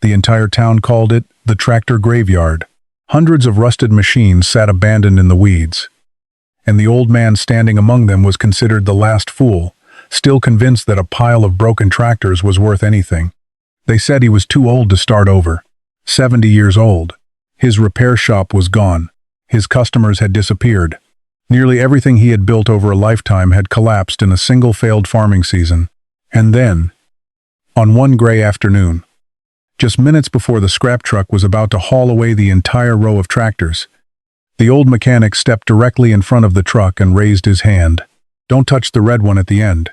The entire town called it the tractor graveyard. Hundreds of rusted machines sat abandoned in the weeds, and the old man standing among them was considered the last fool, still convinced that a pile of broken tractors was worth anything. They said he was too old to start over. 70 years old. His repair shop was gone. His customers had disappeared. Nearly everything he had built over a lifetime had collapsed in a single failed farming season. And then, on one gray afternoon, just minutes before the scrap truck was about to haul away the entire row of tractors, the old mechanic stepped directly in front of the truck and raised his hand. "Don't touch the red one at the end."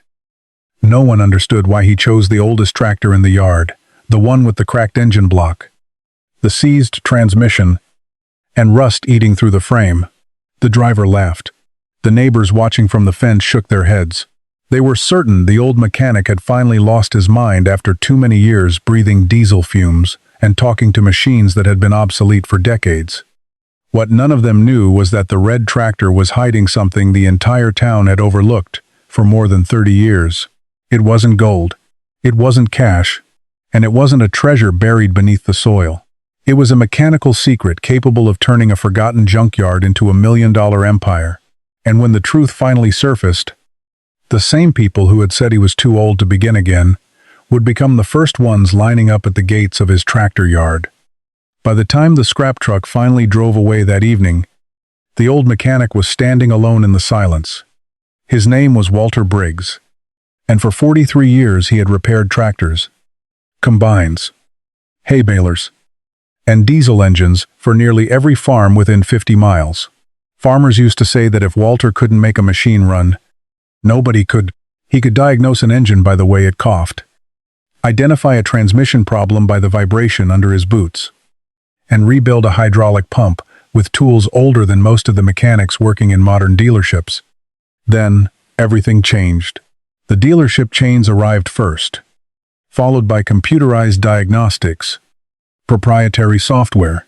No one understood why he chose the oldest tractor in the yard, the one with the cracked engine block, the seized transmission, and rust eating through the frame. The driver laughed. The neighbors watching from the fence shook their heads. They were certain the old mechanic had finally lost his mind after too many years breathing diesel fumes and talking to machines that had been obsolete for decades. What none of them knew was that the red tractor was hiding something the entire town had overlooked for more than 30 years. It wasn't gold, it wasn't cash, and it wasn't a treasure buried beneath the soil. It was a mechanical secret capable of turning a forgotten junkyard into $1 million empire. And when the truth finally surfaced, the same people who had said he was too old to begin again would become the first ones lining up at the gates of his tractor yard. By the time the scrap truck finally drove away that evening, the old mechanic was standing alone in the silence. His name was Walter Briggs, and for 43 years he had repaired tractors, combines, hay balers, and diesel engines for nearly every farm within 50 miles. Farmers used to say that if Walter couldn't make a machine run, nobody could. He could diagnose an engine by the way it coughed, identify a transmission problem by the vibration under his boots, and rebuild a hydraulic pump with tools older than most of the mechanics working in modern dealerships. Then, everything changed. The dealership chains arrived first, followed by computerized diagnostics, proprietary software,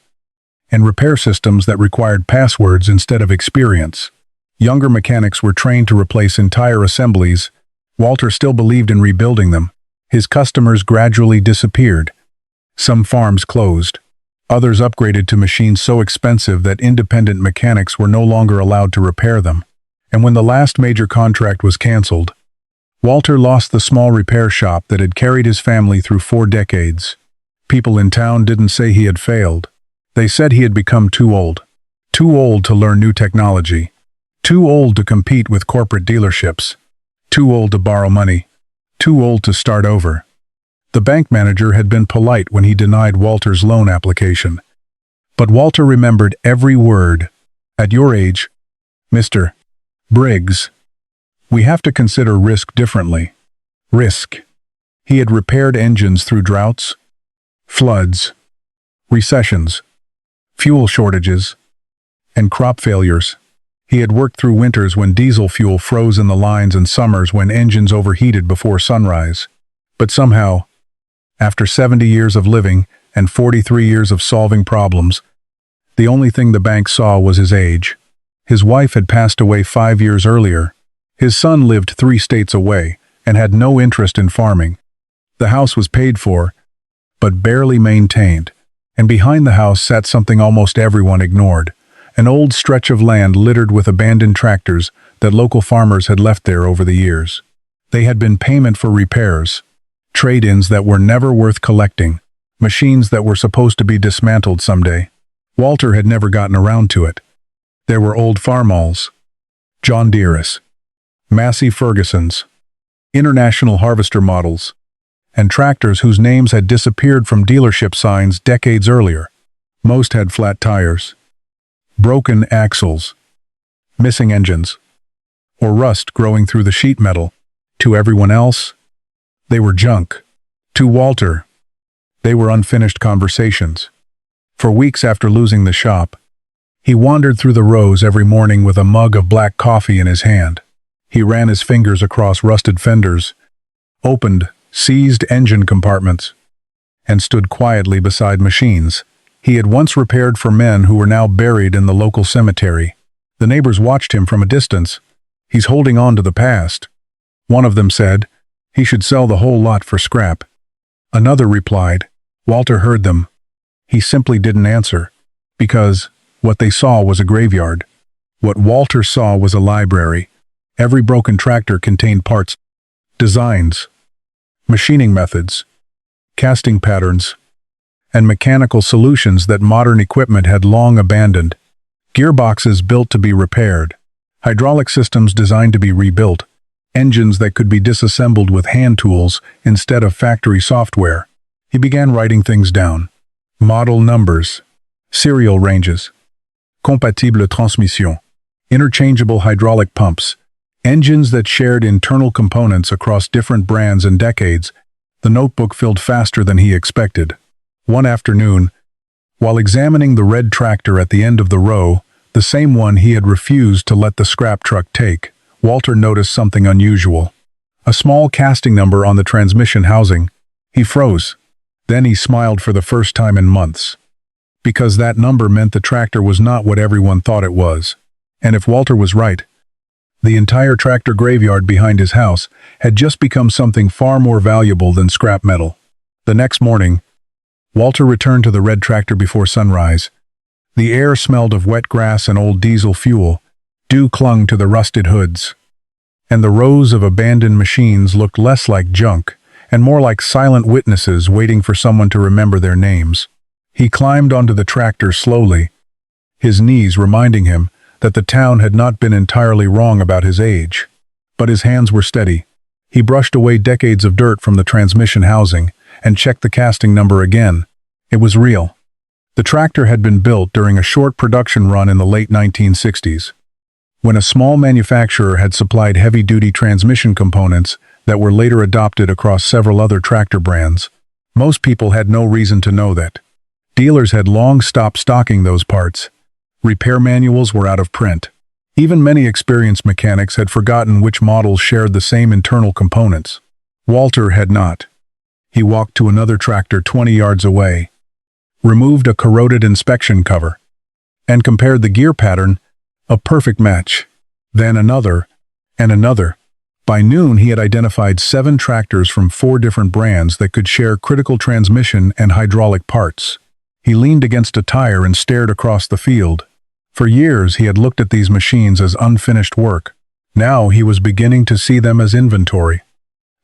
and repair systems that required passwords instead of experience. Younger mechanics were trained to replace entire assemblies. Walter still believed in rebuilding them. His customers gradually disappeared. Some farms closed. Others upgraded to machines so expensive that independent mechanics were no longer allowed to repair them. And when the last major contract was canceled, Walter lost the small repair shop that had carried his family through 4 decades. People in town didn't say he had failed. They said he had become too old. Too old to learn new technology. Too old to compete with corporate dealerships. Too old to borrow money. Too old to start over. The bank manager had been polite when he denied Walter's loan application. But Walter remembered every word. "At your age, Mr. Briggs, we have to consider risk differently." Risk. He had repaired engines through droughts, floods, recessions, fuel shortages, and crop failures. He had worked through winters when diesel fuel froze in the lines and summers when engines overheated before sunrise. But somehow, after 70 years of living and 43 years of solving problems, the only thing the bank saw was his age. His wife had passed away 5 years earlier. His son lived 3 states away and had no interest in farming. The house was paid for, but barely maintained, and behind the house sat something almost everyone ignored, an old stretch of land littered with abandoned tractors that local farmers had left there over the years. They had been payment for repairs, trade-ins that were never worth collecting, machines that were supposed to be dismantled someday. Walter had never gotten around to it. There were old farmalls, John Deere's, Massey Ferguson's, International Harvester models, and tractors whose names had disappeared from dealership signs decades earlier. Most had flat tires, broken axles, missing engines, or rust growing through the sheet metal. To everyone else, they were junk. To Walter, they were unfinished conversations. For weeks after losing the shop, he wandered through the rows every morning with a mug of black coffee in his hand. He ran his fingers across rusted fenders, opened seized engine compartments, and stood quietly beside machines he had once repaired for men who were now buried in the local cemetery. The neighbors watched him from a distance. "He's holding on to the past." One of them said, "He should sell the whole lot for scrap." Another replied, Walter heard them. He simply didn't answer, because what they saw was a graveyard. What Walter saw was a library. Every broken tractor contained parts, designs, machining methods, casting patterns, and mechanical solutions that modern equipment had long abandoned. Gearboxes built to be repaired, hydraulic systems designed to be rebuilt, engines that could be disassembled with hand tools instead of factory software. He began writing things down. Model numbers, serial ranges, compatible transmission, interchangeable hydraulic pumps, engines that shared internal components across different brands and decades. The notebook filled faster than he expected. One afternoon, while examining the red tractor at the end of the row, the same one he had refused to let the scrap truck take, Walter noticed something unusual. A small casting number on the transmission housing. He froze. Then he smiled for the first time in months. Because that number meant the tractor was not what everyone thought it was. And if Walter was right, the entire tractor graveyard behind his house had just become something far more valuable than scrap metal. The next morning, Walter returned to the red tractor before sunrise. The air smelled of wet grass and old diesel fuel. Dew clung to the rusted hoods. And the rows of abandoned machines looked less like junk and more like silent witnesses waiting for someone to remember their names. He climbed onto the tractor slowly, his knees reminding him that the town had not been entirely wrong about his age. But his hands were steady. He brushed away decades of dirt from the transmission housing and checked the casting number again. It was real. The tractor had been built during a short production run in the late 1960s, when a small manufacturer had supplied heavy-duty transmission components that were later adopted across several other tractor brands. Most people had no reason to know that. Dealers had long stopped stocking those parts. Repair manuals were out of print. Even many experienced mechanics had forgotten which models shared the same internal components. Walter had not. He walked to another tractor 20 yards away, removed a corroded inspection cover, and compared the gear pattern, a perfect match. Then another, and another. By noon, he had identified 7 tractors from 4 different brands that could share critical transmission and hydraulic parts. He leaned against a tire and stared across the field. For years, he had looked at these machines as unfinished work. Now he was beginning to see them as inventory.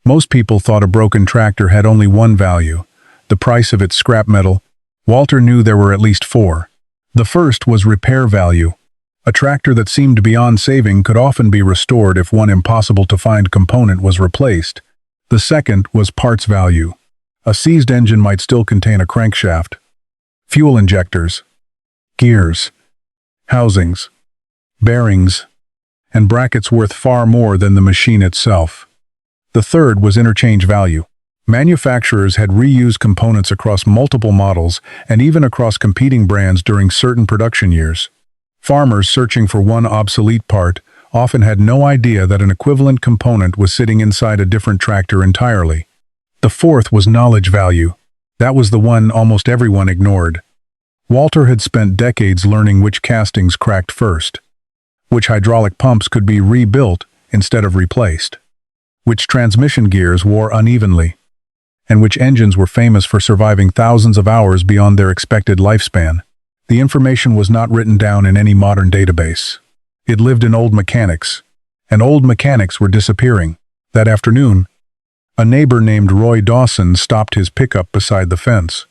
Most people thought a broken tractor had only one value, the price of its scrap metal. Walter knew there were at least 4. The first was repair value. A tractor that seemed beyond saving could often be restored if one impossible-to-find component was replaced. The second was parts value. A seized engine might still contain a crankshaft, fuel injectors, gears, housings, bearings, and brackets worth far more than the machine itself. The third was interchange value. Manufacturers had reused components across multiple models and even across competing brands during certain production years. Farmers searching for one obsolete part often had no idea that an equivalent component was sitting inside a different tractor entirely. The fourth was knowledge value. That was the one almost everyone ignored. Walter had spent decades learning which castings cracked first, which hydraulic pumps could be rebuilt instead of replaced, which transmission gears wore unevenly, and which engines were famous for surviving thousands of hours beyond their expected lifespan. The information was not written down in any modern database. It lived in old mechanics, and old mechanics were disappearing. That afternoon, a neighbor named Roy Dawson stopped his pickup beside the fence.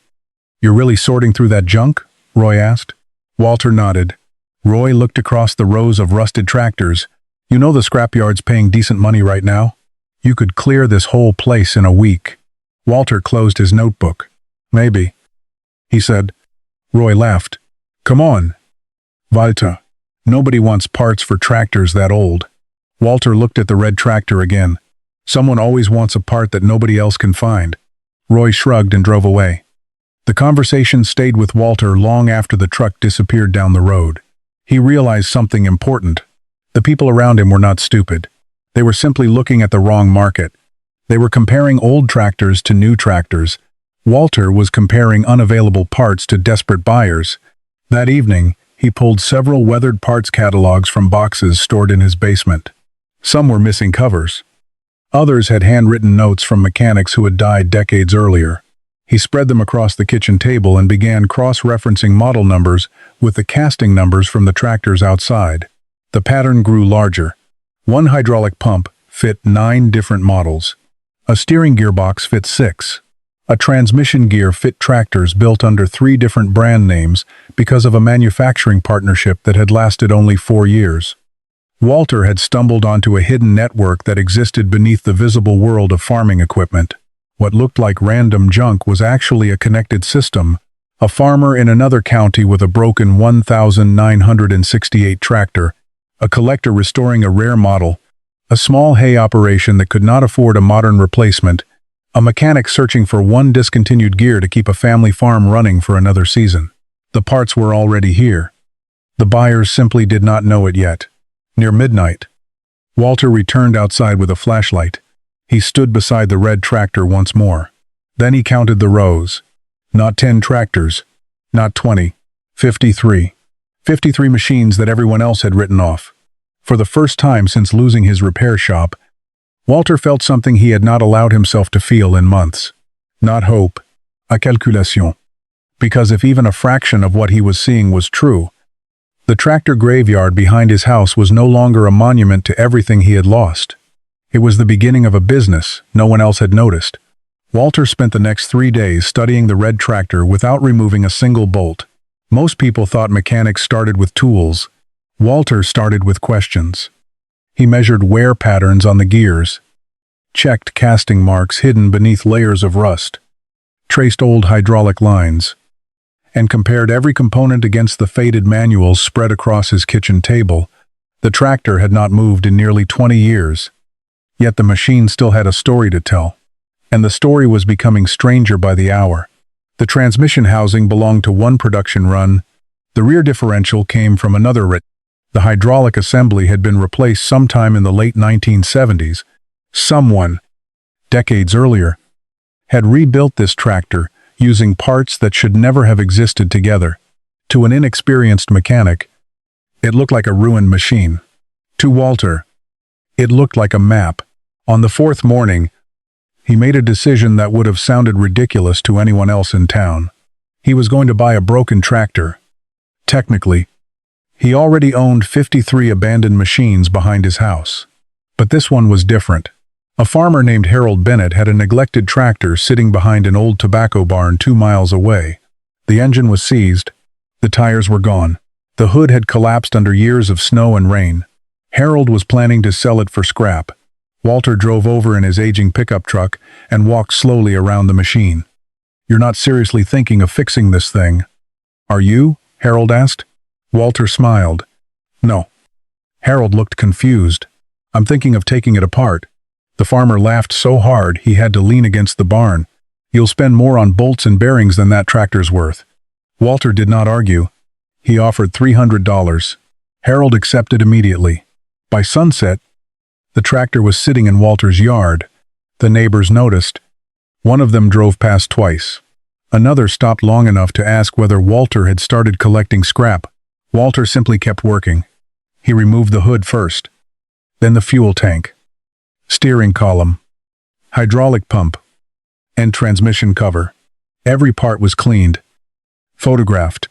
"You're really sorting through that junk?" Roy asked. Walter nodded. Roy looked across the rows of rusted tractors. "You know the scrapyard's paying decent money right now? You could clear this whole place in a week." Walter closed his notebook. "Maybe," he said. Roy laughed. "Come on, Walter. Nobody wants parts for tractors that old." Walter looked at the red tractor again. "Someone always wants a part that nobody else can find." Roy shrugged and drove away. The conversation stayed with Walter long after the truck disappeared down the road. He realized something important. The people around him were not stupid. They were simply looking at the wrong market. They were comparing old tractors to new tractors. Walter was comparing unavailable parts to desperate buyers. That evening, he pulled several weathered parts catalogs from boxes stored in his basement. Some were missing covers. Others had handwritten notes from mechanics who had died decades earlier. He spread them across the kitchen table and began cross-referencing model numbers with the casting numbers from the tractors outside. The pattern grew larger. One hydraulic pump fit 9 different models. A steering gearbox fit 6. A transmission gear fit tractors built under 3 different brand names because of a manufacturing partnership that had lasted only 4 years. Walter had stumbled onto a hidden network that existed beneath the visible world of farming equipment. What looked like random junk was actually a connected system. A farmer in another county with a broken 1968 tractor, a collector restoring a rare model, a small hay operation that could not afford a modern replacement, a mechanic searching for one discontinued gear to keep a family farm running for another season. The parts were already here. The buyers simply did not know it yet. Near midnight, Walter returned outside with a flashlight. He stood beside the red tractor once more. Then he counted the rows. Not 10 tractors, not 20, 53. 53 machines that everyone else had written off. For the first time since losing his repair shop, Walter felt something he had not allowed himself to feel in months. Not hope, a calculation. Because if even a fraction of what he was seeing was true, the tractor graveyard behind his house was no longer a monument to everything he had lost. It was the beginning of a business no one else had noticed. Walter spent the next 3 days studying the red tractor without removing a single bolt. Most people thought mechanics started with tools. Walter started with questions. He measured wear patterns on the gears, checked casting marks hidden beneath layers of rust, traced old hydraulic lines, and compared every component against the faded manuals spread across his kitchen table. The tractor had not moved in nearly 20 years. Yet the machine still had a story to tell. And the story was becoming stranger by the hour. The transmission housing belonged to one production run. The rear differential came from another. The hydraulic assembly had been replaced sometime in the late 1970s. Someone, decades earlier, had rebuilt this tractor using parts that should never have existed together. To an inexperienced mechanic, it looked like a ruined machine. To Walter, it looked like a map. On the 4th morning, he made a decision that would have sounded ridiculous to anyone else in town. He was going to buy a broken tractor. Technically, he already owned 53 abandoned machines behind his house. But this one was different. A farmer named Harold Bennett had a neglected tractor sitting behind an old tobacco barn 2 miles away. The engine was seized. The tires were gone. The hood had collapsed under years of snow and rain. Harold was planning to sell it for scrap. Walter drove over in his aging pickup truck and walked slowly around the machine. "You're not seriously thinking of fixing this thing, are you?" Harold asked. Walter smiled. "No." Harold looked confused. "I'm thinking of taking it apart." The farmer laughed so hard he had to lean against the barn. "You'll spend more on bolts and bearings than that tractor's worth." Walter did not argue. He offered $300. Harold accepted immediately. By sunset, the tractor was sitting in Walter's yard. The neighbors noticed. One of them drove past twice. Another stopped long enough to ask whether Walter had started collecting scrap. Walter simply kept working. He removed the hood first, then the fuel tank, steering column, hydraulic pump, and transmission cover. Every part was cleaned, photographed,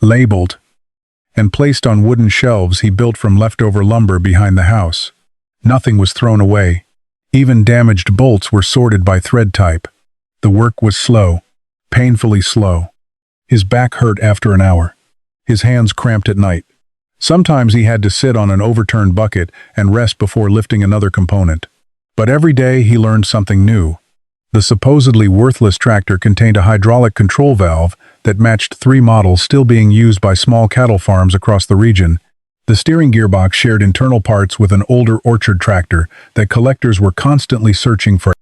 labeled, and placed on wooden shelves he built from leftover lumber behind the house. Nothing was thrown away. Even damaged bolts were sorted by thread type. The work was slow, painfully slow. His back hurt after an hour. His hands cramped at night. Sometimes he had to sit on an overturned bucket and rest before lifting another component. But every day he learned something new. The supposedly worthless tractor contained a hydraulic control valve that matched 3 models still being used by small cattle farms across the region. The steering gearbox shared internal parts with an older orchard tractor that collectors were constantly searching for.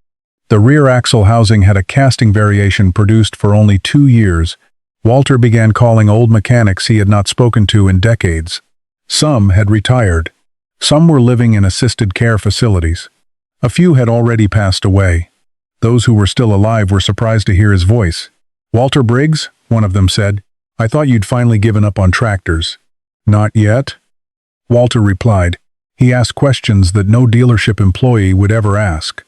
The rear axle housing had a casting variation produced for only 2 years. Walter began calling old mechanics he had not spoken to in decades. Some had retired. Some were living in assisted care facilities. A few had already passed away. Those who were still alive were surprised to hear his voice. "Walter Briggs," one of them said, "I thought you'd finally given up on tractors." "Not yet," Walter replied. He asked questions that no dealership employee would ever ask.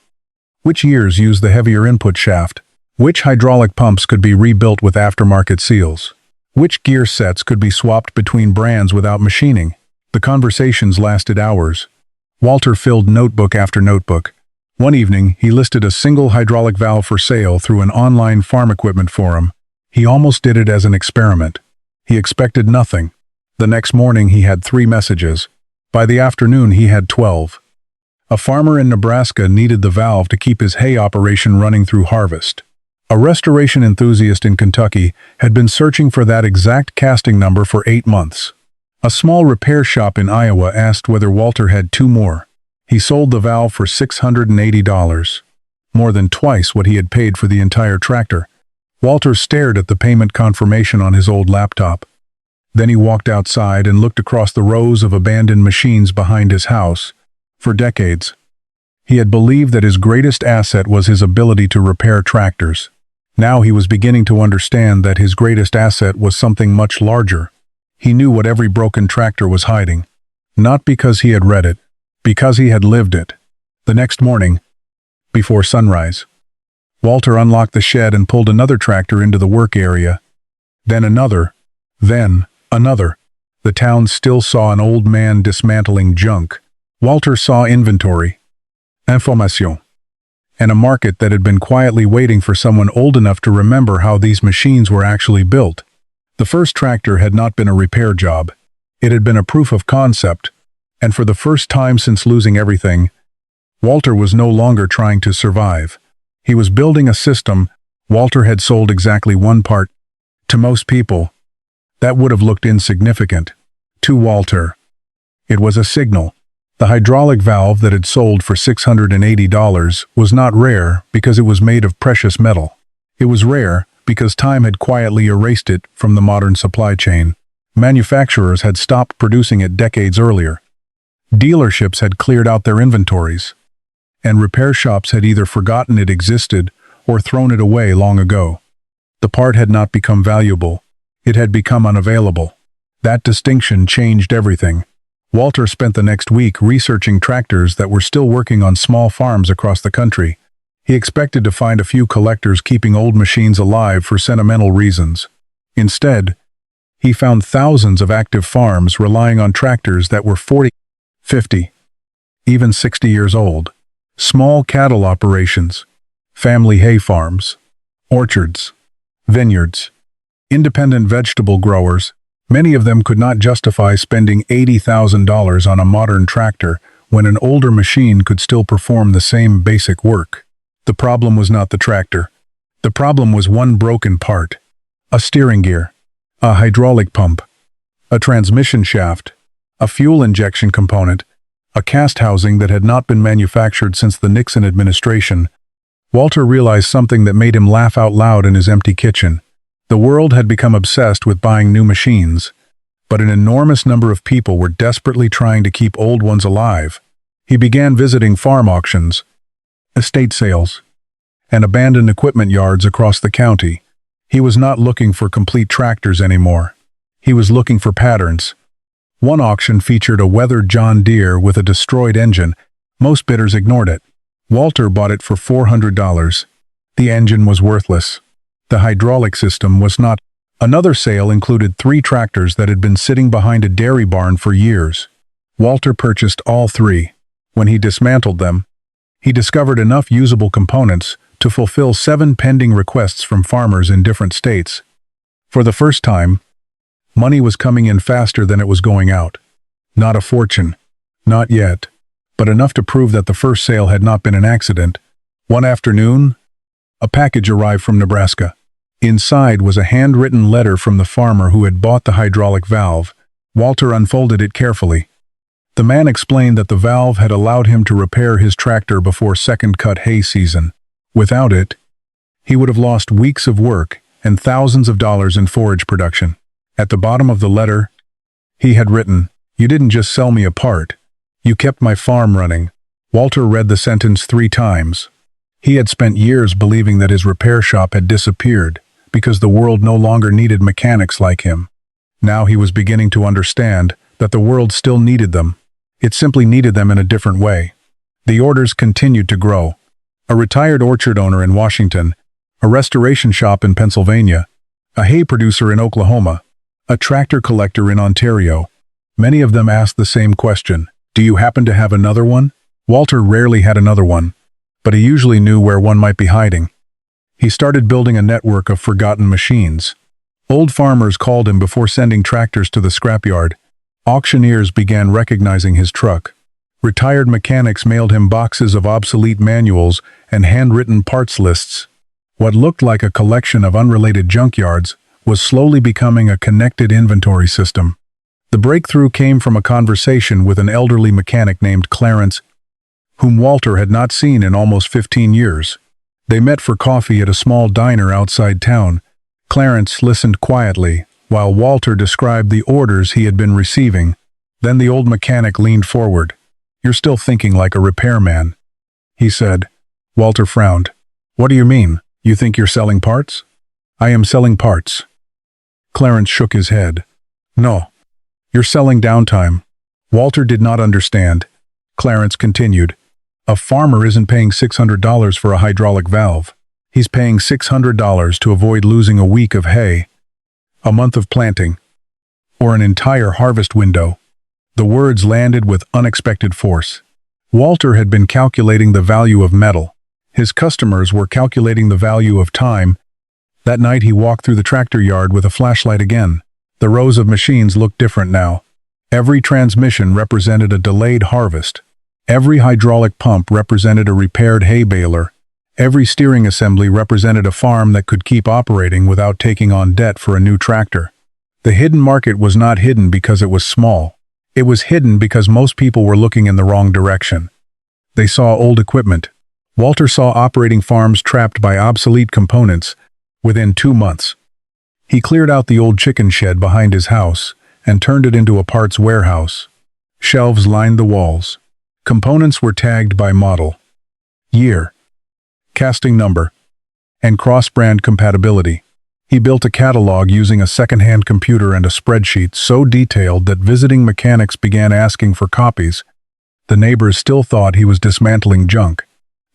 "Which years used the heavier input shaft? Which hydraulic pumps could be rebuilt with aftermarket seals? Which gear sets could be swapped between brands without machining? The conversations lasted hours. Walter filled notebook after notebook. One evening, he listed a single hydraulic valve for sale through an online farm equipment forum. He almost did it as an experiment. He expected nothing. The next morning, he had 3 messages. By the afternoon, he had 12. A farmer in Nebraska needed the valve to keep his hay operation running through harvest. A restoration enthusiast in Kentucky had been searching for that exact casting number for 8 months. A small repair shop in Iowa asked whether Walter had 2 more. He sold the valve for $680, more than twice what he had paid for the entire tractor. Walter stared at the payment confirmation on his old laptop. Then he walked outside and looked across the rows of abandoned machines behind his house. For decades, he had believed that his greatest asset was his ability to repair tractors. Now he was beginning to understand that his greatest asset was something much larger. He knew what every broken tractor was hiding. Not because he had read it, because he had lived it. The next morning, before sunrise, Walter unlocked the shed and pulled another tractor into the work area. Then another. Then another. The town still saw an old man dismantling junk. Walter saw inventory, information, and a market that had been quietly waiting for someone old enough to remember how these machines were actually built. The first tractor had not been a repair job. It had been a proof of concept, and for the first time since losing everything, Walter was no longer trying to survive. He was building a system. Walter had sold exactly one part. To most people, that would have looked insignificant. To Walter, it was a signal. The hydraulic valve that had sold for $680 was not rare because it was made of precious metal. It was rare because time had quietly erased it from the modern supply chain. Manufacturers had stopped producing it decades earlier. Dealerships had cleared out their inventories, and repair shops had either forgotten it existed or thrown it away long ago. The part had not become valuable. It had become unavailable. That distinction changed everything. Walter spent the next week researching tractors that were still working on small farms across the country. He expected to find a few collectors keeping old machines alive for sentimental reasons. Instead, he found thousands of active farms relying on tractors that were 40, 50, even 60 years old. Small cattle operations, family hay farms, orchards, vineyards, independent vegetable growers. Many of them could not justify spending $80,000 on a modern tractor when an older machine could still perform the same basic work. The problem was not the tractor. The problem was one broken part: a steering gear, a hydraulic pump, a transmission shaft, a fuel injection component, a cast housing that had not been manufactured since the Nixon administration. Walter realized something that made him laugh out loud in his empty kitchen. The world had become obsessed with buying new machines, but an enormous number of people were desperately trying to keep old ones alive. He began visiting farm auctions, estate sales, and abandoned equipment yards across the county. He was not looking for complete tractors anymore. He was looking for patterns. One auction featured a weathered John Deere with a destroyed engine. Most bidders ignored it. Walter bought it for $400. The engine was worthless. The hydraulic system was not. Another sale included 3 tractors that had been sitting behind a dairy barn for years. Walter purchased all 3. When he dismantled them, he discovered enough usable components to fulfill 7 pending requests from farmers in different states. For the first time, money was coming in faster than it was going out. Not a fortune. Not yet. But enough to prove that the first sale had not been an accident. One afternoon, a package arrived from Nebraska. Inside was a handwritten letter from the farmer who had bought the hydraulic valve. Walter unfolded it carefully. The man explained that the valve had allowed him to repair his tractor before second-cut hay season. Without it, he would have lost weeks of work and thousands of dollars in forage production. At the bottom of the letter, he had written, "You didn't just sell me a part. You kept my farm running." Walter read the sentence 3 times. He had spent years believing that his repair shop had disappeared because the world no longer needed mechanics like him. Now he was beginning to understand that the world still needed them. It simply needed them in a different way. The orders continued to grow. A retired orchard owner in Washington, a restoration shop in Pennsylvania, a hay producer in Oklahoma, a tractor collector in Ontario. Many of them asked the same question, "Do you happen to have another one?" Walter rarely had another one, but he usually knew where one might be hiding. He started building a network of forgotten machines. Old farmers called him before sending tractors to the scrapyard. Auctioneers began recognizing his truck. Retired mechanics mailed him boxes of obsolete manuals and handwritten parts lists. What looked like a collection of unrelated junkyards was slowly becoming a connected inventory system. The breakthrough came from a conversation with an elderly mechanic named Clarence, whom Walter had not seen in almost 15 years. They met for coffee at a small diner outside town. Clarence listened quietly, while Walter described the orders he had been receiving. Then the old mechanic leaned forward. "You're still thinking like a repairman," he said. Walter frowned. "What do you mean? You think you're selling parts?" "I am selling parts." Clarence shook his head. "No, you're selling downtime." Walter did not understand. Clarence continued. "A farmer isn't paying $600 for a hydraulic valve. He's paying $600 to avoid losing a week of hay, a month of planting, or an entire harvest window." The words landed with unexpected force. Walter had been calculating the value of metal. His customers were calculating the value of time. That night he walked through the tractor yard with a flashlight again. The rows of machines looked different now. Every transmission represented a delayed harvest. Every hydraulic pump represented a repaired hay baler. Every steering assembly represented a farm that could keep operating without taking on debt for a new tractor. The hidden market was not hidden because it was small. It was hidden because most people were looking in the wrong direction. They saw old equipment. Walter saw operating farms trapped by obsolete components within 2 months. He cleared out the old chicken shed behind his house and turned it into a parts warehouse. Shelves lined the walls. Components were tagged by model, year, casting number, and cross-brand compatibility. He built a catalog using a second-hand computer and a spreadsheet so detailed that visiting mechanics began asking for copies. The neighbors still thought he was dismantling junk.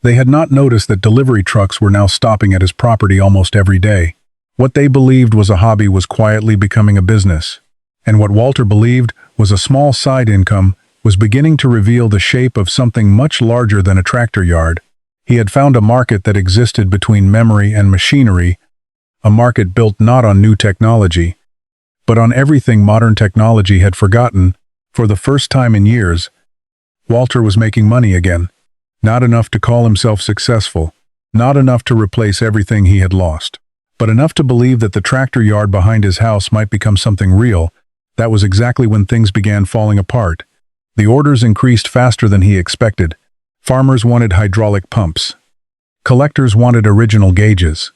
They had not noticed that delivery trucks were now stopping at his property almost every day. What they believed was a hobby was quietly becoming a business, and what Walter believed was a small side income was beginning to reveal the shape of something much larger than a tractor yard. He had found a market that existed between memory and machinery, a market built not on new technology, but on everything modern technology had forgotten. For the first time in years, Walter was making money again. Not enough to call himself successful, not enough to replace everything he had lost, but enough to believe that the tractor yard behind his house might become something real. That was exactly when things began falling apart. The orders increased faster than he expected. Farmers wanted hydraulic pumps. Collectors wanted original gauges.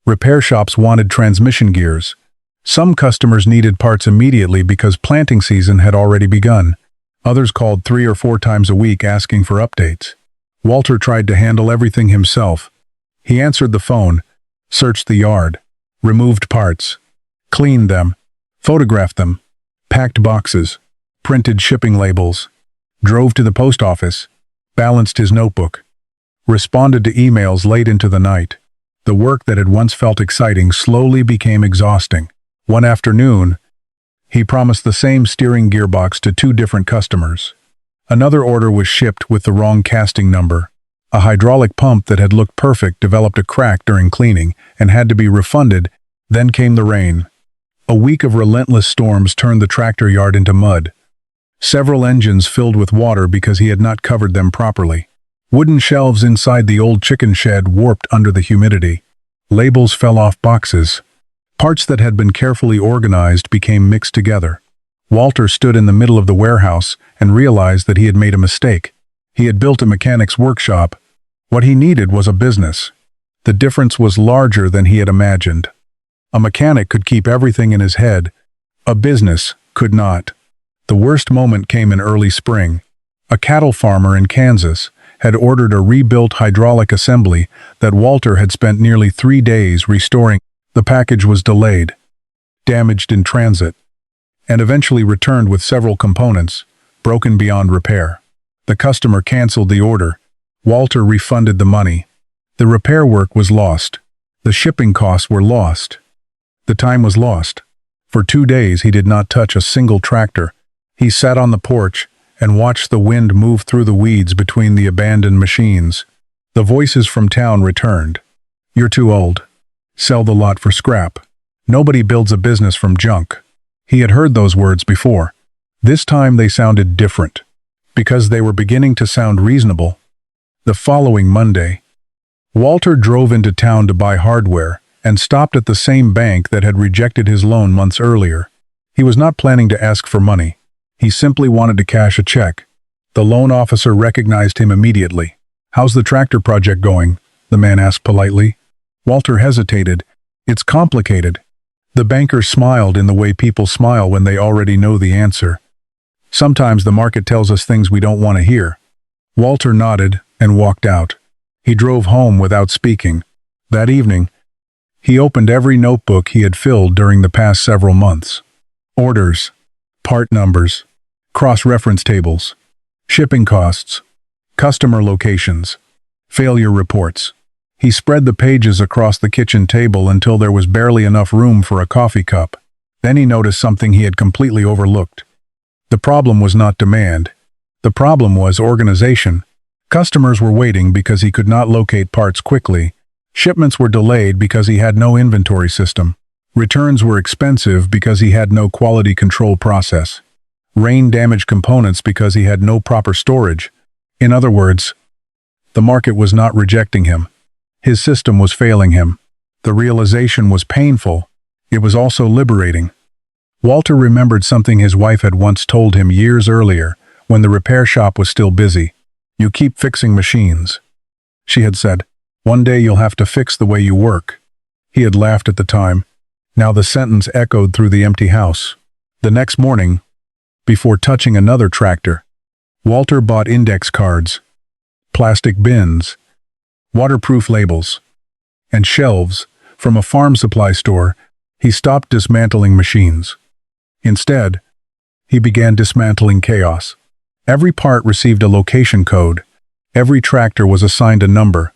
Repair shops wanted transmission gears. Some customers needed parts immediately because planting season had already begun. Others called 3 or 4 times a week asking for updates. Walter tried to handle everything himself. He answered the phone, searched the yard, removed parts, cleaned them, photographed them, packed boxes, printed shipping labels, drove to the post office, balanced his notebook, responded to emails late into the night. The work that had once felt exciting slowly became exhausting. One afternoon, he promised the same steering gearbox to 2 different customers. Another order was shipped with the wrong casting number. A hydraulic pump that had looked perfect developed a crack during cleaning and had to be refunded. Then came the rain. A week of relentless storms turned the tractor yard into mud. Several engines filled with water because he had not covered them properly. Wooden shelves inside the old chicken shed warped under the humidity. Labels fell off boxes. Parts that had been carefully organized became mixed together. Walter stood in the middle of the warehouse and realized that he had made a mistake. He had built a mechanic's workshop. What he needed was a business. The difference was larger than he had imagined. A mechanic could keep everything in his head. A business could not. The worst moment came in early spring. A cattle farmer in Kansas had ordered a rebuilt hydraulic assembly that Walter had spent nearly 3 days restoring. The package was delayed, damaged in transit, and eventually returned with several components, broken beyond repair. The customer canceled the order. Walter refunded the money. The repair work was lost. The shipping costs were lost. The time was lost. For 2 days he did not touch a single tractor. He sat on the porch and watched the wind move through the weeds between the abandoned machines. The voices from town returned. "You're too old. Sell the lot for scrap. Nobody builds a business from junk." He had heard those words before. This time they sounded different, because they were beginning to sound reasonable. The following Monday, Walter drove into town to buy hardware and stopped at the same bank that had rejected his loan months earlier. He was not planning to ask for money. He simply wanted to cash a check. The loan officer recognized him immediately. "How's the tractor project going?" the man asked politely. Walter hesitated. "It's complicated." The banker smiled in the way people smile when they already know the answer. "Sometimes the market tells us things we don't want to hear." Walter nodded and walked out. He drove home without speaking. That evening, he opened every notebook he had filled during the past several months. Orders, part numbers, cross-reference tables, shipping costs, customer locations, failure reports. He spread the pages across the kitchen table until there was barely enough room for a coffee cup. Then he noticed something he had completely overlooked. The problem was not demand. The problem was organization. Customers were waiting because he could not locate parts quickly. Shipments were delayed because he had no inventory system. Returns were expensive because he had no quality control process. Rain damaged components because he had no proper storage. In other words, the market was not rejecting him. His system was failing him. The realization was painful. It was also liberating. Walter remembered something his wife had once told him years earlier, when the repair shop was still busy. "You keep fixing machines." She had said, "One day you'll have to fix the way you work." He had laughed at the time. Now the sentence echoed through the empty house. The next morning, before touching another tractor, Walter bought index cards, plastic bins, waterproof labels, and shelves from a farm supply store. He stopped dismantling machines. Instead, he began dismantling chaos. Every part received a location code. Every tractor was assigned a number.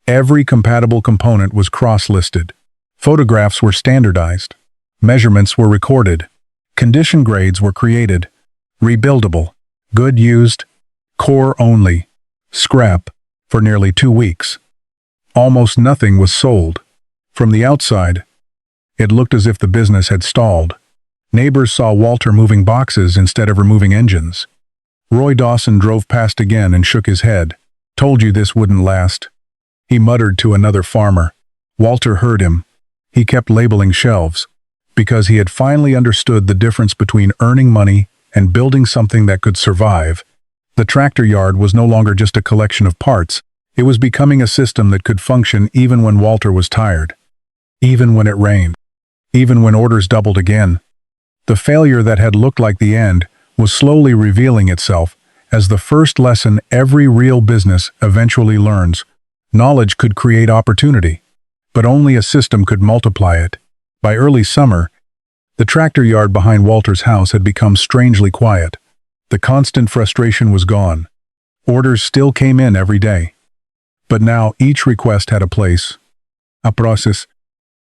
Every compatible component was cross-listed. Photographs were standardized. Measurements were recorded. Condition grades were created. Rebuildable, good used, core only, scrap, for nearly 2 weeks. Almost nothing was sold. From the outside, it looked as if the business had stalled. Neighbors saw Walter moving boxes instead of removing engines. Roy Dawson drove past again and shook his head. "Told you this wouldn't last," he muttered to another farmer. Walter heard him. He kept labeling shelves, because he had finally understood the difference between earning money and building something that could survive. The tractor yard was no longer just a collection of parts. It was becoming a system that could function even when Walter was tired. Even when it rained. Even when orders doubled again. The failure that had looked like the end was slowly revealing itself as the first lesson every real business eventually learns. Knowledge could create opportunity, but only a system could multiply it. By early summer, the tractor yard behind Walter's house had become strangely quiet. The constant frustration was gone. Orders still came in every day. But now each request had a place, a process,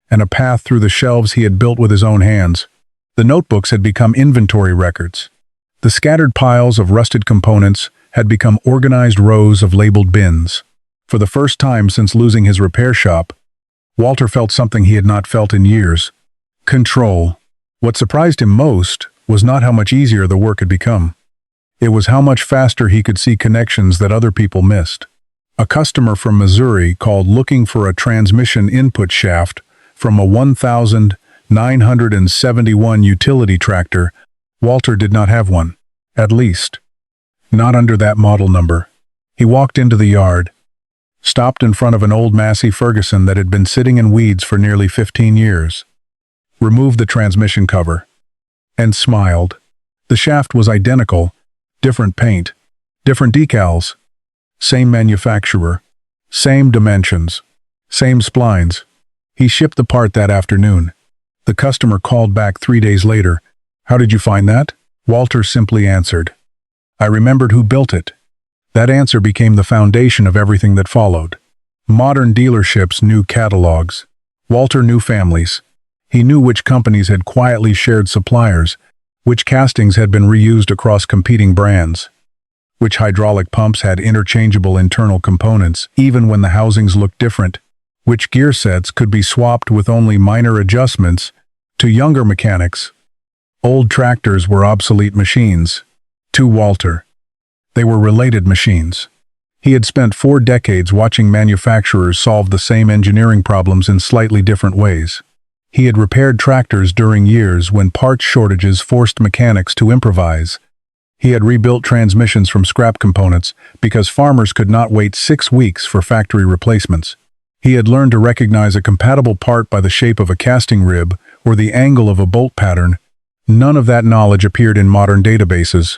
and a path through the shelves he had built with his own hands. The notebooks had become inventory records. The scattered piles of rusted components had become organized rows of labeled bins. For the first time since losing his repair shop, Walter felt something he had not felt in years: control. What surprised him most was not how much easier the work had become. It was how much faster he could see connections that other people missed. A customer from Missouri called looking for a transmission input shaft from a 1971 utility tractor. Walter did not have one. At least, not under that model number. He walked into the yard, stopped in front of an old Massey Ferguson that had been sitting in weeds for nearly 15 years, removed the transmission cover, and smiled. The shaft was identical, different paint, different decals, same manufacturer, same dimensions, same splines. He shipped the part that afternoon. The customer called back 3 days later. "How did you find that?" Walter simply answered, "I remembered who built it." That answer became the foundation of everything that followed. Modern dealerships knew catalogs. Walter knew families. He knew which companies had quietly shared suppliers, which castings had been reused across competing brands, which hydraulic pumps had interchangeable internal components even when the housings looked different, which gear sets could be swapped with only minor adjustments. To younger mechanics, old tractors were obsolete machines. To Walter, they were related machines. He had spent 4 decades watching manufacturers solve the same engineering problems in slightly different ways. He had repaired tractors during years when parts shortages forced mechanics to improvise. He had rebuilt transmissions from scrap components because farmers could not wait 6 weeks for factory replacements. He had learned to recognize a compatible part by the shape of a casting rib or the angle of a bolt pattern. None of that knowledge appeared in modern databases.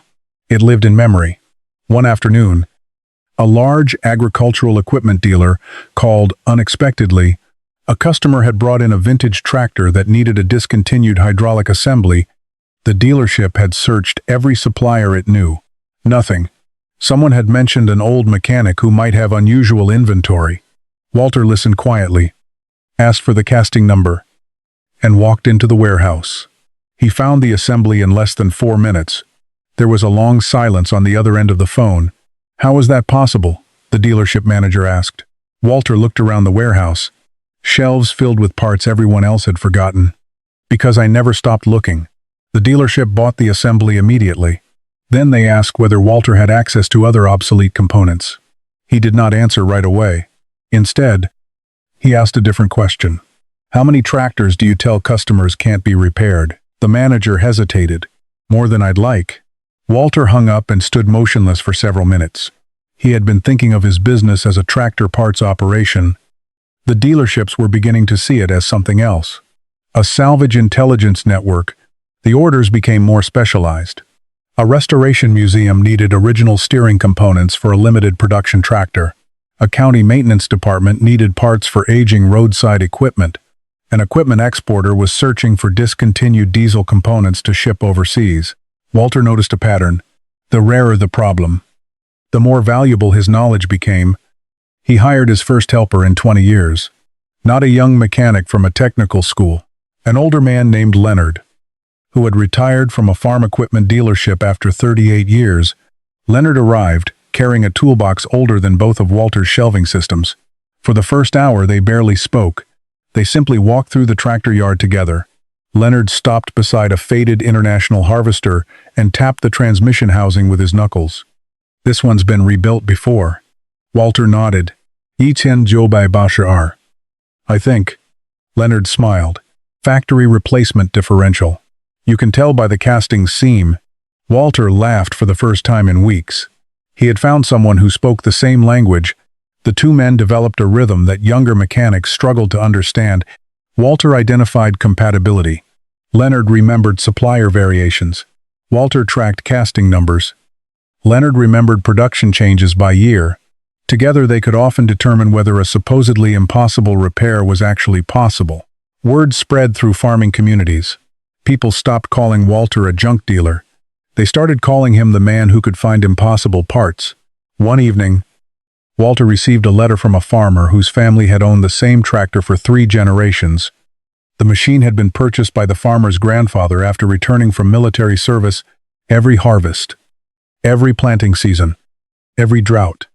It lived in memory. One afternoon, a large agricultural equipment dealer called unexpectedly. A customer had brought in a vintage tractor that needed a discontinued hydraulic assembly. The dealership had searched every supplier it knew. Nothing. Someone had mentioned an old mechanic who might have unusual inventory. Walter listened quietly, asked for the casting number, and walked into the warehouse. He found the assembly in less than 4 minutes. There was a long silence on the other end of the phone. "How is that possible?" the dealership manager asked. Walter looked around the warehouse. Shelves filled with parts everyone else had forgotten. "Because I never stopped looking." The dealership bought the assembly immediately. Then they asked whether Walter had access to other obsolete components. He did not answer right away. Instead, he asked a different question. "How many tractors do you tell customers can't be repaired?" The manager hesitated. "More than I'd like." Walter hung up and stood motionless for several minutes. He had been thinking of his business as a tractor parts operation. The dealerships were beginning to see it as something else. A salvage intelligence network. The orders became more specialized. A restoration museum needed original steering components for a limited production tractor. A county maintenance department needed parts for aging roadside equipment. An equipment exporter was searching for discontinued diesel components to ship overseas. Walter noticed a pattern. The rarer the problem, the more valuable his knowledge became. He hired his first helper in 20 years. Not a young mechanic from a technical school. An older man named Leonard, who had retired from a farm equipment dealership after 38 years. Leonard arrived, carrying a toolbox older than both of Walter's shelving systems. For the first hour they barely spoke. They simply walked through the tractor yard together. Leonard stopped beside a faded International harvester and tapped the transmission housing with his knuckles. "This one's been rebuilt before." Walter nodded. "Iten Jobai Bashar." "I think." Leonard smiled. "Factory replacement differential. You can tell by the casting's seam." Walter laughed for the first time in weeks. He had found someone who spoke the same language. The two men developed a rhythm that younger mechanics struggled to understand. Walter identified compatibility. Leonard remembered supplier variations. Walter tracked casting numbers. Leonard remembered production changes by year. Together they could often determine whether a supposedly impossible repair was actually possible. Word spread through farming communities. People stopped calling Walter a junk dealer. They started calling him the man who could find impossible parts. One evening, Walter received a letter from a farmer whose family had owned the same tractor for 3 generations. The machine had been purchased by the farmer's grandfather after returning from military service. Every harvest, every planting season, every drought,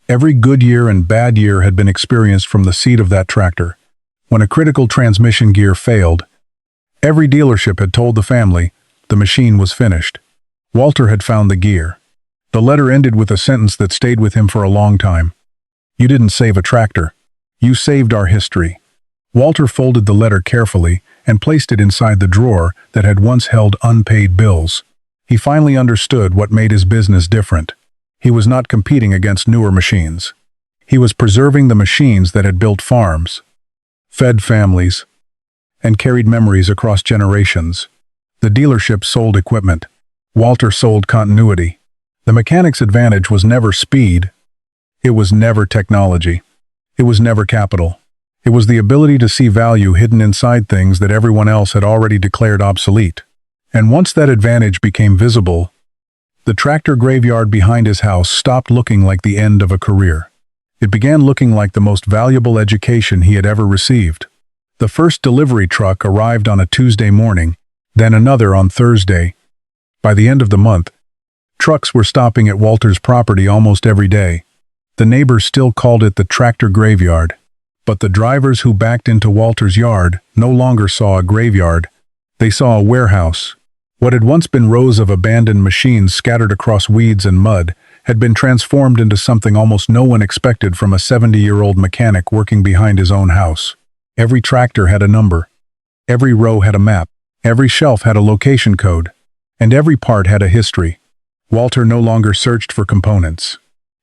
every good year and bad year had been experienced from the seat of that tractor. When a critical transmission gear failed, every dealership had told the family the machine was finished. Walter had found the gear. The letter ended with a sentence that stayed with him for a long time. "You didn't save a tractor. You saved our history." Walter folded the letter carefully and placed it inside the drawer that had once held unpaid bills. He finally understood what made his business different. He was not competing against newer machines. He was preserving the machines that had built farms, fed families, and carried memories across generations. The dealership sold equipment. Walter sold continuity. The mechanic's advantage was never speed. It was never technology. It was never capital. It was the ability to see value hidden inside things that everyone else had already declared obsolete. And once that advantage became visible, the tractor graveyard behind his house stopped looking like the end of a career. It began looking like the most valuable education he had ever received. The first delivery truck arrived on a Tuesday morning, then another on Thursday. By the end of the month, trucks were stopping at Walter's property almost every day. The neighbors still called it the tractor graveyard. But the drivers who backed into Walter's yard no longer saw a graveyard. They saw a warehouse. What had once been rows of abandoned machines scattered across weeds and mud had been transformed into something almost no one expected from a 70-year-old mechanic working behind his own house. Every tractor had a number. Every row had a map. Every shelf had a location code. And every part had a history. Walter no longer searched for components.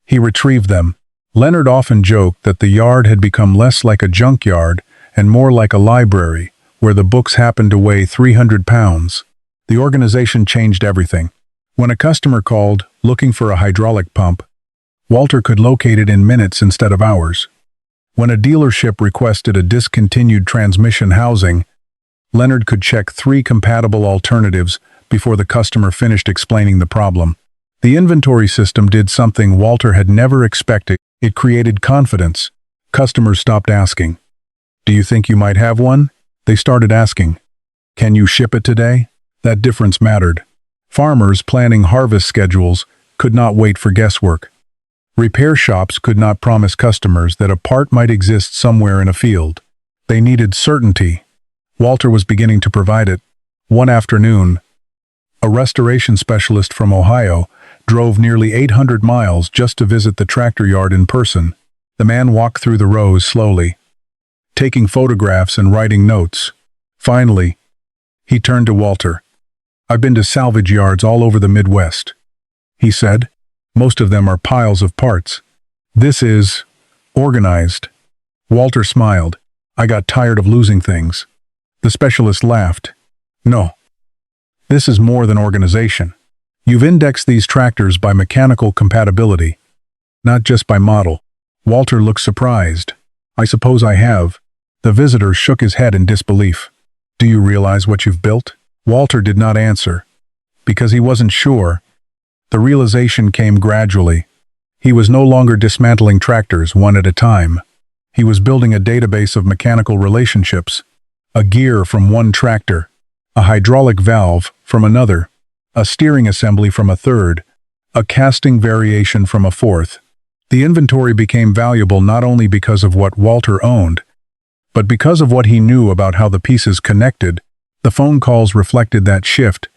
He retrieved them. Leonard often joked that the yard had become less like a junkyard and more like a library, where the books happened to weigh 300 pounds. The organization changed everything. When a customer called, looking for a hydraulic pump, Walter could locate it in minutes instead of hours. When a dealership requested a discontinued transmission housing, Leonard could check 3 compatible alternatives before the customer finished explaining the problem. The inventory system did something Walter had never expected. It created confidence. Customers stopped asking, "Do you think you might have one?" They started asking, "Can you ship it today?" That difference mattered. Farmers planning harvest schedules could not wait for guesswork. Repair shops could not promise customers that a part might exist somewhere in a field. They needed certainty. Walter was beginning to provide it. One afternoon, a restoration specialist from Ohio drove nearly 800 miles just to visit the tractor yard in person. The man walked through the rows slowly, taking photographs and writing notes. Finally, he turned to Walter. "I've been to salvage yards all over the Midwest," he said. "Most of them are piles of parts. This is organized." Walter smiled. "I got tired of losing things." The specialist laughed. "No. This is more than organization. You've indexed these tractors by mechanical compatibility, not just by model." Walter looked surprised. "I suppose I have." The visitor shook his head in disbelief. "Do you realize what you've built?" Walter did not answer, because he wasn't sure. The realization came gradually. He was no longer dismantling tractors one at a time. He was building a database of mechanical relationships. A gear from one tractor, a hydraulic valve from another, a steering assembly from a third, a casting variation from a fourth. The inventory became valuable not only because of what Walter owned, but because of what he knew about how the pieces connected. The phone calls reflected that shift.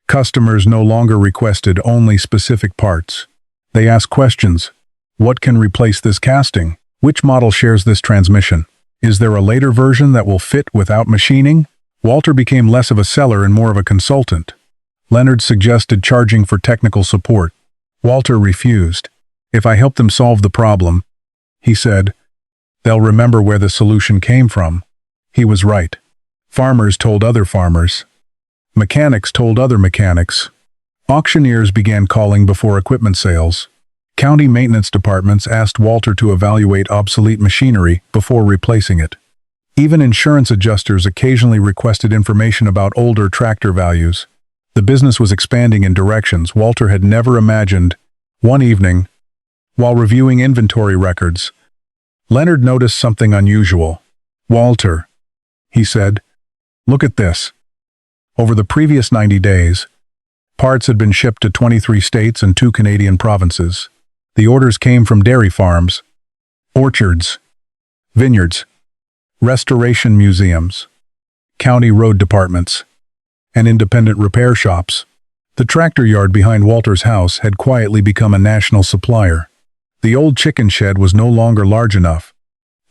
Customers no longer requested only specific parts. They asked questions. What can replace this casting? Which model shares this transmission? Is there a later version that will fit without machining? Walter became less of a seller and more of a consultant. Leonard suggested charging for technical support. Walter refused. "If I help them solve the problem," he said, "they'll remember where the solution came from." He was right. Farmers told other farmers. Mechanics told other mechanics. Auctioneers began calling before equipment sales. County maintenance departments asked Walter to evaluate obsolete machinery before replacing it. Even insurance adjusters occasionally requested information about older tractor values. The business was expanding in directions Walter had never imagined. One evening, while reviewing inventory records, Leonard noticed something unusual. "Walter," he said, "look at this." Over the previous 90 days, parts had been shipped to 23 states and 2 Canadian provinces. The orders came from dairy farms, orchards, vineyards, restoration museums, county road departments, and independent repair shops. The tractor yard behind Walter's house had quietly become a national supplier. The old chicken shed was no longer large enough.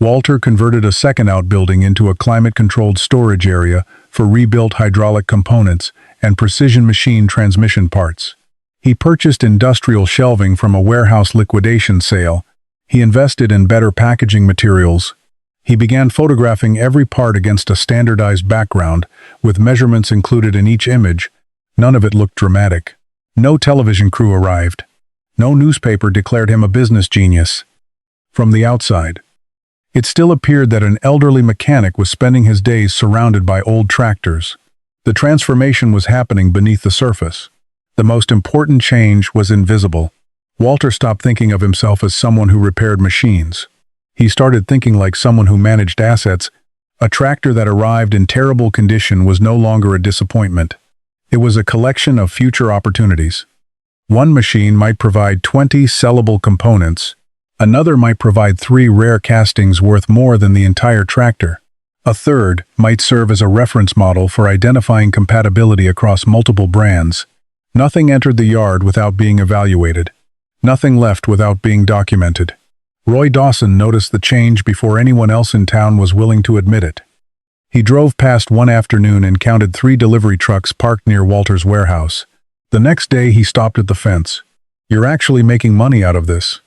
Walter converted a second outbuilding into a climate-controlled storage area for rebuilt hydraulic components and precision machine transmission parts. He purchased industrial shelving from a warehouse liquidation sale. He invested in better packaging materials. He began photographing every part against a standardized background, with measurements included in each image. None of it looked dramatic. No television crew arrived. No newspaper declared him a business genius. From the outside, it still appeared that an elderly mechanic was spending his days surrounded by old tractors. The transformation was happening beneath the surface. The most important change was invisible. Walter stopped thinking of himself as someone who repaired machines. He started thinking like someone who managed assets, A tractor that arrived in terrible condition was no longer a disappointment. It was a collection of future opportunities. One machine might provide 20 sellable components. Another might provide 3 rare castings worth more than the entire tractor. A third might serve as a reference model for identifying compatibility across multiple brands. Nothing entered the yard without being evaluated. Nothing left without being documented. Roy Dawson noticed the change before anyone else in town was willing to admit it. He drove past one afternoon and counted 3 delivery trucks parked near Walter's warehouse. The next day he stopped at the fence. "You're actually making money out of this,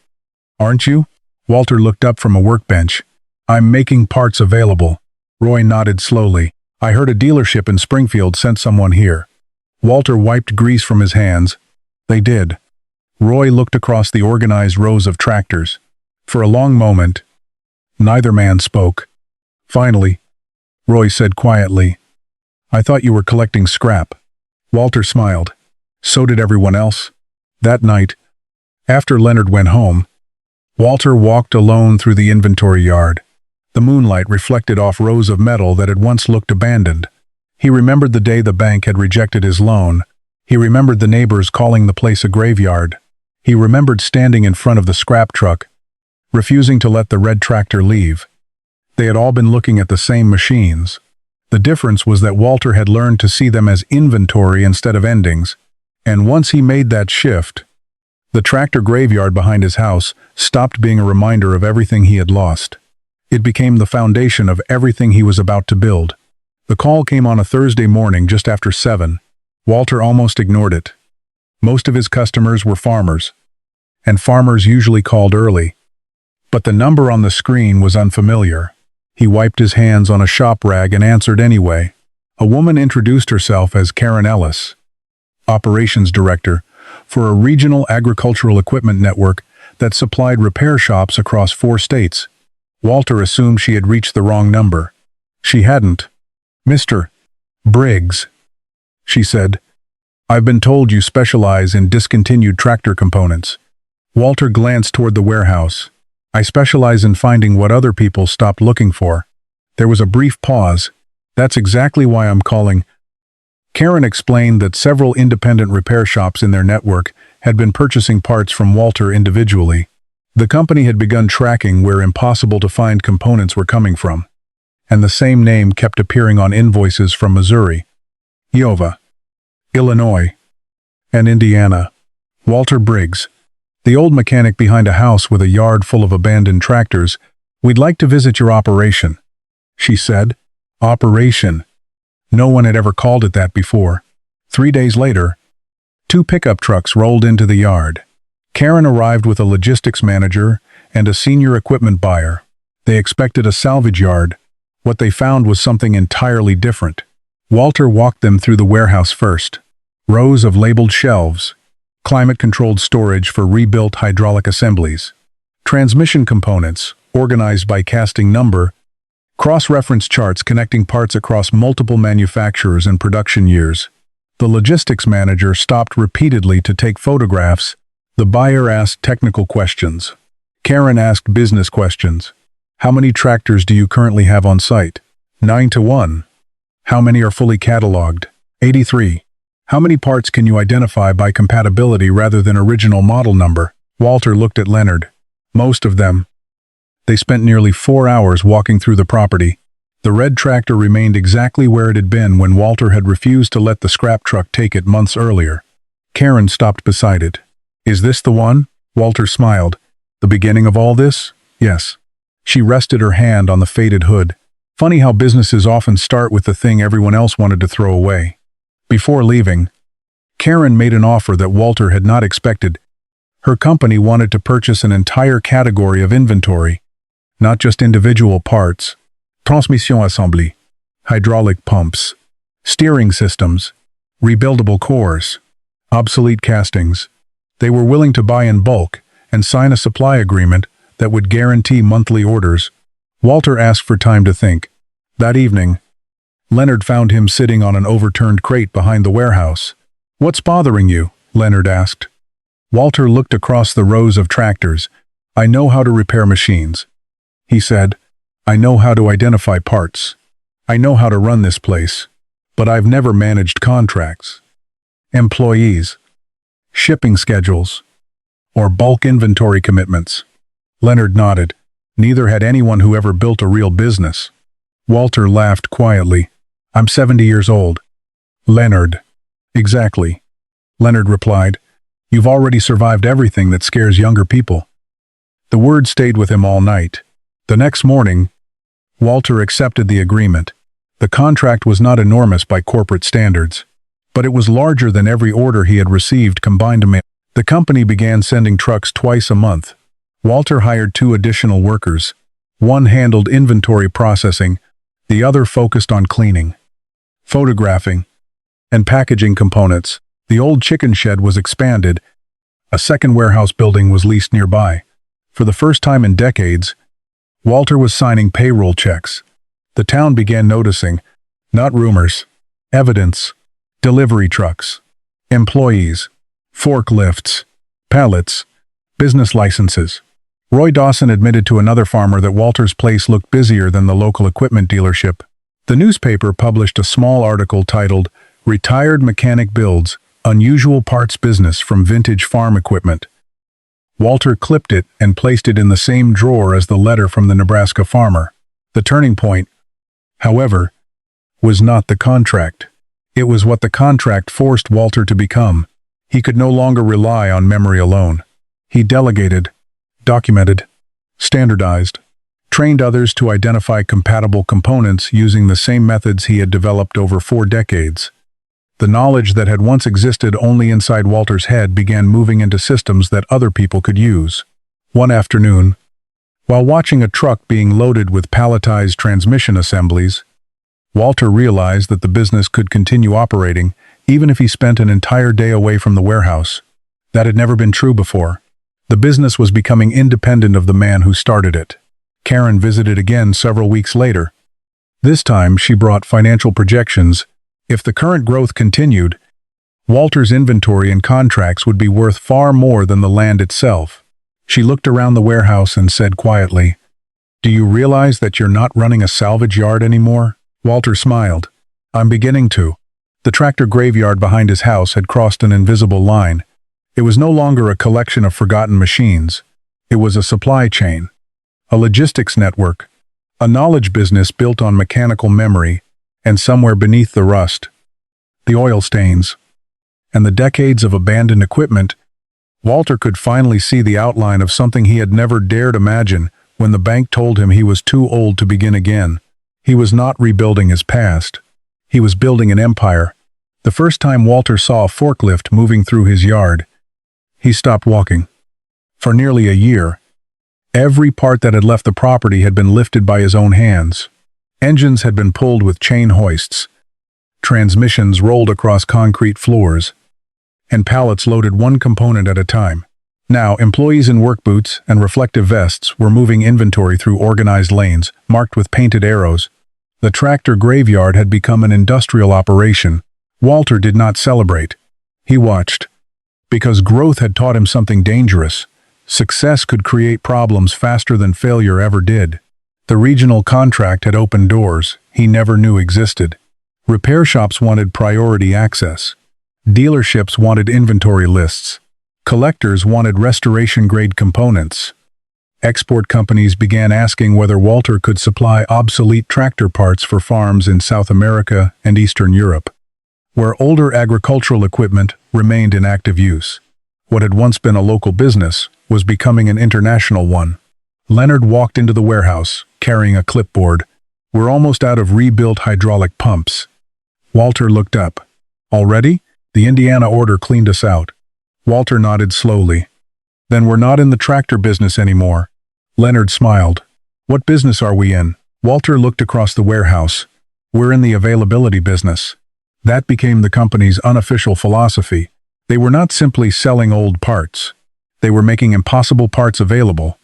aren't you?" Walter looked up from a workbench. "I'm making parts available." Roy nodded slowly. "I heard a dealership in Springfield sent someone here." Walter wiped grease from his hands. "They did." Roy looked across the organized rows of tractors. For a long moment, neither man spoke. Finally, Roy said quietly, "I thought you were collecting scrap." Walter smiled. So did everyone else. That night, after Leonard went home, Walter walked alone through the inventory yard. The moonlight reflected off rows of metal that had once looked abandoned. He remembered the day the bank had rejected his loan. He remembered the neighbors calling the place a graveyard. He remembered standing in front of the scrap truck, refusing to let the red tractor leave. They had all been looking at the same machines. The difference was that Walter had learned to see them as inventory instead of endings. And once he made that shift, the tractor graveyard behind his house stopped being a reminder of everything he had lost. It became the foundation of everything he was about to build. The call came on a Thursday morning just after 7. Walter almost ignored it. Most of his customers were farmers, and farmers usually called early. But the number on the screen was unfamiliar. He wiped his hands on a shop rag and answered anyway. A woman introduced herself as Karen Ellis, operations director for a regional agricultural equipment network that supplied repair shops across 4 states. Walter assumed she had reached the wrong number. She hadn't. "Mr. Briggs," she said, "I've been told you specialize in discontinued tractor components." Walter glanced toward the warehouse. "I specialize in finding what other people stopped looking for." There was a brief pause. "That's exactly why I'm calling." Karen explained that several independent repair shops in their network had been purchasing parts from Walter individually. The company had begun tracking where impossible to find components were coming from, and the same name kept appearing on invoices from Missouri, Iowa, Illinois, and Indiana. "Walter Briggs, the old mechanic behind a house with a yard full of abandoned tractors. We'd like to visit your operation," she said. Operation. No one had ever called it that before. 3 days later, 2 pickup trucks rolled into the yard. Karen arrived with a logistics manager and a senior equipment buyer. They expected a salvage yard. What they found was something entirely different. Walter walked them through the warehouse first. Rows of labeled shelves, climate-controlled storage for rebuilt hydraulic assemblies, transmission components, organized by casting number, cross-reference charts connecting parts across multiple manufacturers and production years. The logistics manager stopped repeatedly to take photographs. The buyer asked technical questions. Karen asked business questions. "How many tractors do you currently have on site?" 9 to 1. "How many are fully cataloged?" 83. "How many parts can you identify by compatibility rather than original model number?" Walter looked at Leonard. "Most of them." They spent nearly 4 hours walking through the property. The red tractor remained exactly where it had been when Walter had refused to let the scrap truck take it months earlier. Karen stopped beside it. "Is this the one?" Walter smiled. "The beginning of all this?" "Yes." She rested her hand on the faded hood. Funny how businesses often start with the thing everyone else wanted to throw away. Before leaving, Karen made an offer that Walter had not expected. Her company wanted to purchase an entire category of inventory, not just individual parts, transmission assembly, hydraulic pumps, steering systems, rebuildable cores, obsolete castings. They were willing to buy in bulk and sign a supply agreement that would guarantee monthly orders. Walter asked for time to think. That evening, Leonard found him sitting on an overturned crate behind the warehouse. "What's bothering you?" Leonard asked. Walter looked across the rows of tractors. "I know how to repair machines," he said. "I know how to identify parts. I know how to run this place, but I've never managed contracts, employees, shipping schedules, or bulk inventory commitments." Leonard nodded. Neither had anyone who ever built a real business. Walter laughed quietly. "I'm 70 years old." "Leonard." "Exactly," Leonard replied. "You've already survived everything that scares younger people." The word stayed with him all night. The next morning, Walter accepted the agreement. The contract was not enormous by corporate standards, but it was larger than every order he had received combined. The company began sending trucks twice a month. Walter hired 2 additional workers. One handled inventory processing, the other focused on cleaning, photographing, and packaging components. The old chicken shed was expanded. A second warehouse building was leased nearby. For the first time in decades, Walter was signing payroll checks. The town began noticing, not rumors, evidence, delivery trucks, employees, forklifts, pallets, business licenses. Roy Dawson admitted to another farmer that Walter's place looked busier than the local equipment dealership. The newspaper published a small article titled, "Retired Mechanic Builds Unusual Parts Business from Vintage Farm Equipment." Walter clipped it and placed it in the same drawer as the letter from the Nebraska farmer. The turning point, however, was not the contract. It was what the contract forced Walter to become. He could no longer rely on memory alone. He delegated, documented, standardized, trained others to identify compatible components using the same methods he had developed over 4 decades. The knowledge that had once existed only inside Walter's head began moving into systems that other people could use. One afternoon, while watching a truck being loaded with palletized transmission assemblies, Walter realized that the business could continue operating even if he spent an entire day away from the warehouse. That had never been true before. The business was becoming independent of the man who started it. Karen visited again several weeks later. This time, she brought financial projections. If the current growth continued, Walter's inventory and contracts would be worth far more than the land itself. She looked around the warehouse and said quietly, "Do you realize that you're not running a salvage yard anymore?" Walter smiled. "I'm beginning to." The tractor graveyard behind his house had crossed an invisible line. It was no longer a collection of forgotten machines. It was a supply chain, a logistics network, a knowledge business built on mechanical memory, and somewhere beneath the rust, the oil stains, and the decades of abandoned equipment, Walter could finally see the outline of something he had never dared imagine when the bank told him he was too old to begin again. He was not rebuilding his past. He was building an empire. The first time Walter saw a forklift moving through his yard, he stopped walking. For nearly a year, every part that had left the property had been lifted by his own hands. Engines had been pulled with chain hoists, transmissions rolled across concrete floors, and pallets loaded one component at a time. Now, employees in work boots and reflective vests were moving inventory through organized lanes, marked with painted arrows. The tractor graveyard had become an industrial operation. Walter did not celebrate. He watched. Because growth had taught him something dangerous. Success could create problems faster than failure ever did. The regional contract had opened doors he never knew existed. Repair shops wanted priority access. Dealerships wanted inventory lists. Collectors wanted restoration-grade components. Export companies began asking whether Walter could supply obsolete tractor parts for farms in South America and Eastern Europe, where older agricultural equipment remained in active use. What had once been a local business was becoming an international one. Leonard walked into the warehouse, carrying a clipboard. "We're almost out of rebuilt hydraulic pumps." Walter looked up. "Already? The Indiana order cleaned us out." Walter nodded slowly. "Then we're not in the tractor business anymore." Leonard smiled. "What business are we in?" Walter looked across the warehouse. "We're in the availability business." That became the company's unofficial philosophy. They were not simply selling old parts. They were making impossible parts available.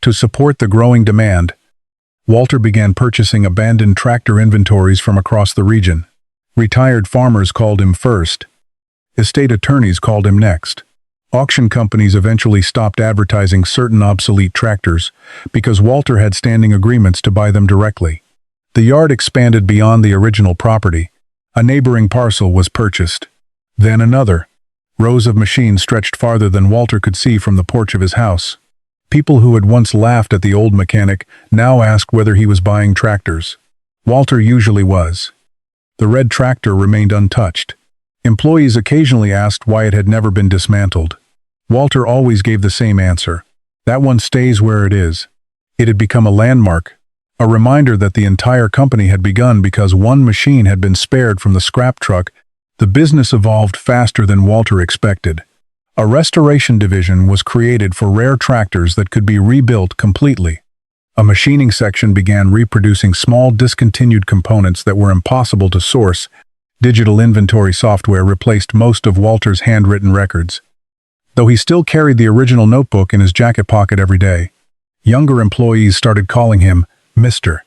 To support the growing demand, Walter began purchasing abandoned tractor inventories from across the region. Retired farmers called him first. Estate attorneys called him next. Auction companies eventually stopped advertising certain obsolete tractors because Walter had standing agreements to buy them directly. The yard expanded beyond the original property. A neighboring parcel was purchased. Then another. Rows of machines stretched farther than Walter could see from the porch of his house. People who had once laughed at the old mechanic now asked whether he was buying tractors. Walter usually was. The red tractor remained untouched. Employees occasionally asked why it had never been dismantled. Walter always gave the same answer. That one stays where it is. It had become a landmark, a reminder that the entire company had begun because one machine had been spared from the scrap truck. The business evolved faster than Walter expected. A restoration division was created for rare tractors that could be rebuilt completely. A machining section began reproducing small discontinued components that were impossible to source. Digital inventory software replaced most of Walter's handwritten records. Though he still carried the original notebook in his jacket pocket every day, younger employees started calling him Mr.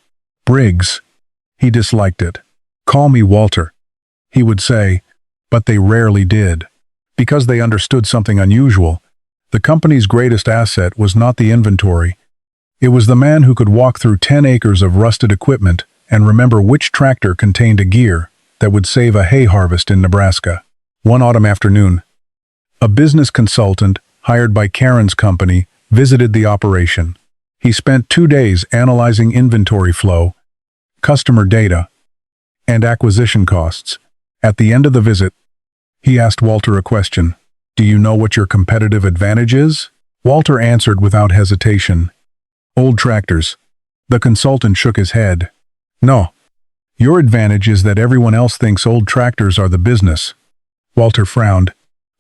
Briggs. He disliked it. "Call me Walter," he would say, but they rarely did. Because they understood something unusual, the company's greatest asset was not the inventory. It was the man who could walk through 10 acres of rusted equipment and remember which tractor contained a gear that would save a hay harvest in Nebraska. One autumn afternoon, a business consultant hired by Karen's company visited the operation. He spent 2 days analyzing inventory flow, customer data, and acquisition costs. At the end of the visit, he asked Walter a question. "Do you know what your competitive advantage is?" Walter answered without hesitation. "Old tractors." The consultant shook his head. "No. Your advantage is that everyone else thinks old tractors are the business." Walter frowned.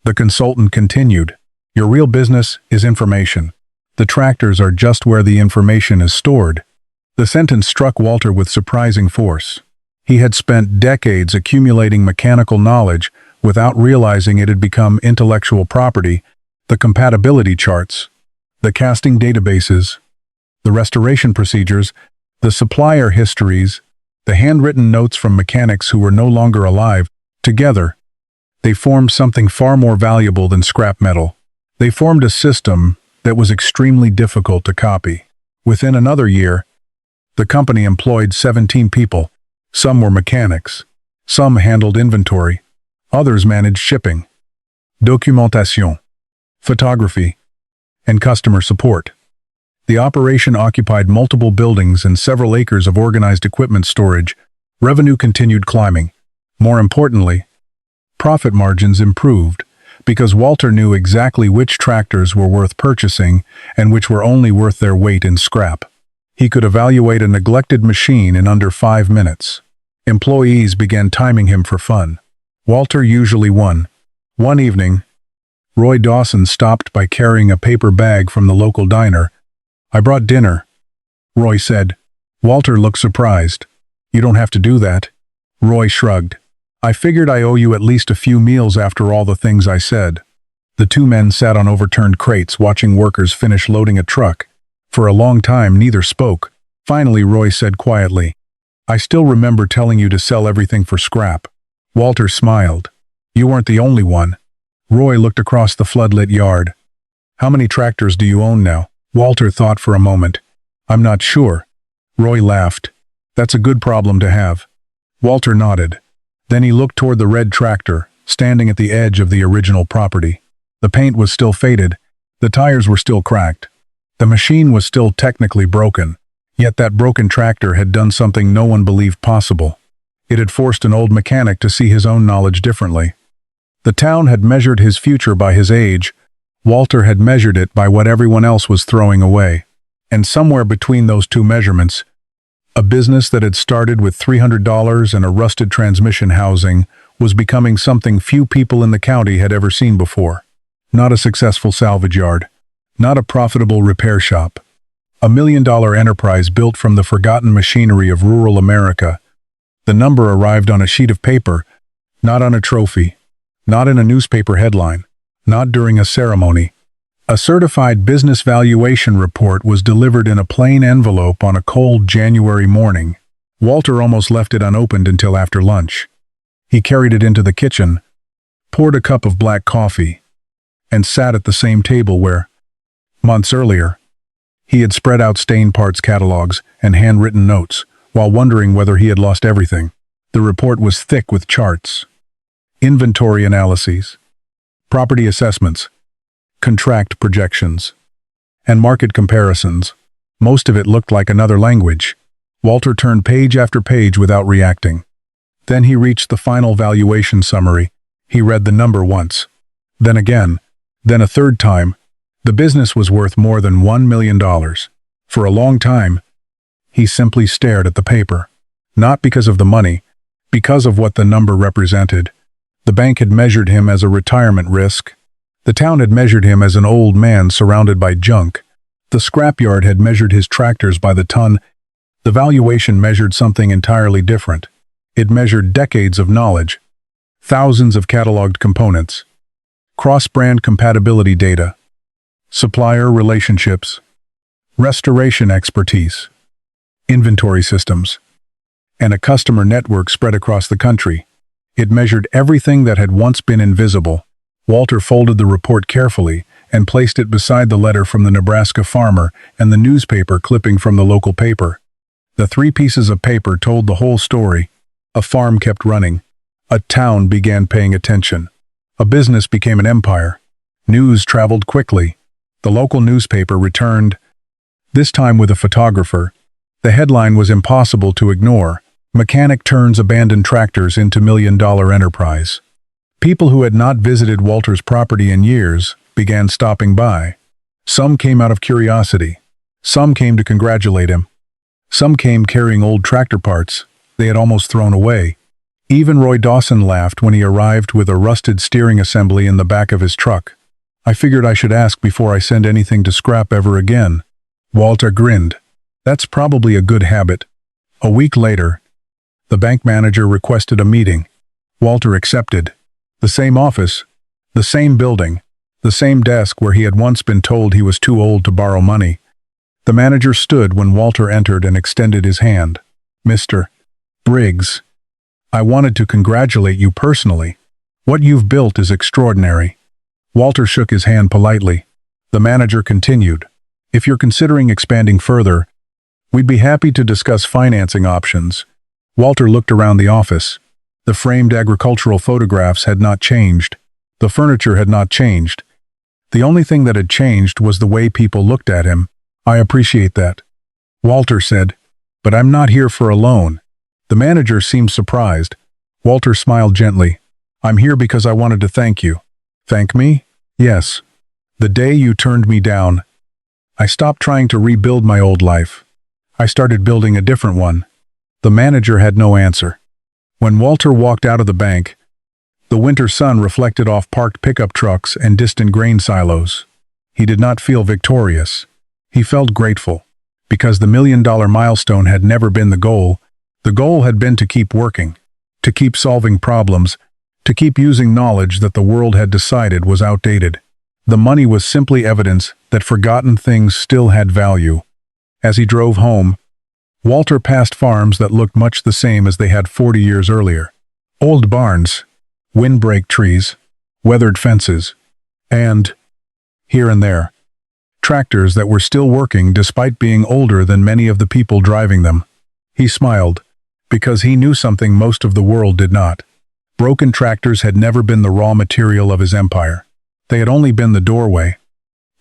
The consultant continued. "Your real business is information. The tractors are just where the information is stored." The sentence struck Walter with surprising force. He had spent decades accumulating mechanical knowledge without realizing it had become intellectual property. The compatibility charts, the casting databases, the restoration procedures, the supplier histories, the handwritten notes from mechanics who were no longer alive, together, they formed something far more valuable than scrap metal. They formed a system that was extremely difficult to copy. Within another year, the company employed 17 people. Some were mechanics. Some handled inventory. Others managed shipping, documentation, photography, and customer support. The operation occupied multiple buildings and several acres of organized equipment storage. Revenue continued climbing. More importantly, profit margins improved because Walter knew exactly which tractors were worth purchasing and which were only worth their weight in scrap. He could evaluate a neglected machine in under 5 minutes. Employees began timing him for fun. Walter usually won. One evening, Roy Dawson stopped by carrying a paper bag from the local diner. "I brought dinner," Roy said. Walter looked surprised. "You don't have to do that." Roy shrugged. "I figured I owe you at least a few meals after all the things I said." The two men sat on overturned crates watching workers finish loading a truck. For a long time, neither spoke. Finally, Roy said quietly, "I still remember telling you to sell everything for scrap." Walter smiled. "You weren't the only one." Roy looked across the floodlit yard. "How many tractors do you own now?" Walter thought for a moment. "I'm not sure." Roy laughed. "That's a good problem to have." Walter nodded. Then he looked toward the red tractor, standing at the edge of the original property. The paint was still faded. The tires were still cracked. The machine was still technically broken. Yet that broken tractor had done something no one believed possible. It had forced an old mechanic to see his own knowledge differently. The town had measured his future by his age. Walter had measured it by what everyone else was throwing away. And somewhere between those two measurements, a business that had started with $300 and a rusted transmission housing was becoming something few people in the county had ever seen before. Not a successful salvage yard. Not a profitable repair shop. A $1 million enterprise built from the forgotten machinery of rural America. The number arrived on a sheet of paper, not on a trophy, not in a newspaper headline, not during a ceremony. A certified business valuation report was delivered in a plain envelope on a cold January morning. Walter almost left it unopened until after lunch. He carried it into the kitchen, poured a cup of black coffee, and sat at the same table where, months earlier, he had spread out stained parts catalogs and handwritten notes. while wondering whether he had lost everything. The report was thick with charts, inventory analyses, property assessments, contract projections, and market comparisons. Most of it looked like another language. Walter turned page after page without reacting. Then he reached the final valuation summary. He read the number once, then again, then a third time. The business was worth more than $1 million. For a long time, he simply stared at the paper. Not because of the money, because of what the number represented. The bank had measured him as a retirement risk. The town had measured him as an old man surrounded by junk. The scrapyard had measured his tractors by the ton. The valuation measured something entirely different. It measured decades of knowledge, thousands of cataloged components, cross-brand compatibility data, supplier relationships, restoration expertise, inventory systems, and a customer network spread across the country. It measured everything that had once been invisible. Walter folded the report carefully and placed it beside the letter from the Nebraska farmer and the newspaper clipping from the local paper. The 3 pieces of paper told the whole story. A farm kept running. A town began paying attention. A business became an empire. News traveled quickly. The local newspaper returned, this time with a photographer. The headline was impossible to ignore. Mechanic turns abandoned tractors into $1 million enterprise. People who had not visited Walter's property in years began stopping by. Some came out of curiosity. Some came to congratulate him. Some came carrying old tractor parts they had almost thrown away. Even Roy Dawson laughed when he arrived with a rusted steering assembly in the back of his truck. I figured I should ask before I send anything to scrap ever again. Walter grinned. That's probably a good habit. A week later, the bank manager requested a meeting. Walter accepted. The same office, the same building, the same desk where he had once been told he was too old to borrow money. The manager stood when Walter entered and extended his hand. Mr. Briggs, I wanted to congratulate you personally. What you've built is extraordinary. Walter shook his hand politely. The manager continued. If you're considering expanding further, we'd be happy to discuss financing options. Walter looked around the office. The framed agricultural photographs had not changed. The furniture had not changed. The only thing that had changed was the way people looked at him. I appreciate that, Walter said, but I'm not here for a loan. The manager seemed surprised. Walter smiled gently. I'm here because I wanted to thank you. Thank me? Yes. The day you turned me down, I stopped trying to rebuild my old life. I started building a different one. The manager had no answer. When Walter walked out of the bank, the winter sun reflected off parked pickup trucks and distant grain silos. He did not feel victorious. He felt grateful, because the $1 million milestone had never been the goal. The goal had been to keep working, to keep solving problems, to keep using knowledge that the world had decided was outdated. The money was simply evidence that forgotten things still had value. As he drove home, Walter passed farms that looked much the same as they had 40 years earlier. Old barns, windbreak trees, weathered fences, and, here and there, tractors that were still working despite being older than many of the people driving them. He smiled, because he knew something most of the world did not. Broken tractors had never been the raw material of his empire. They had only been the doorway.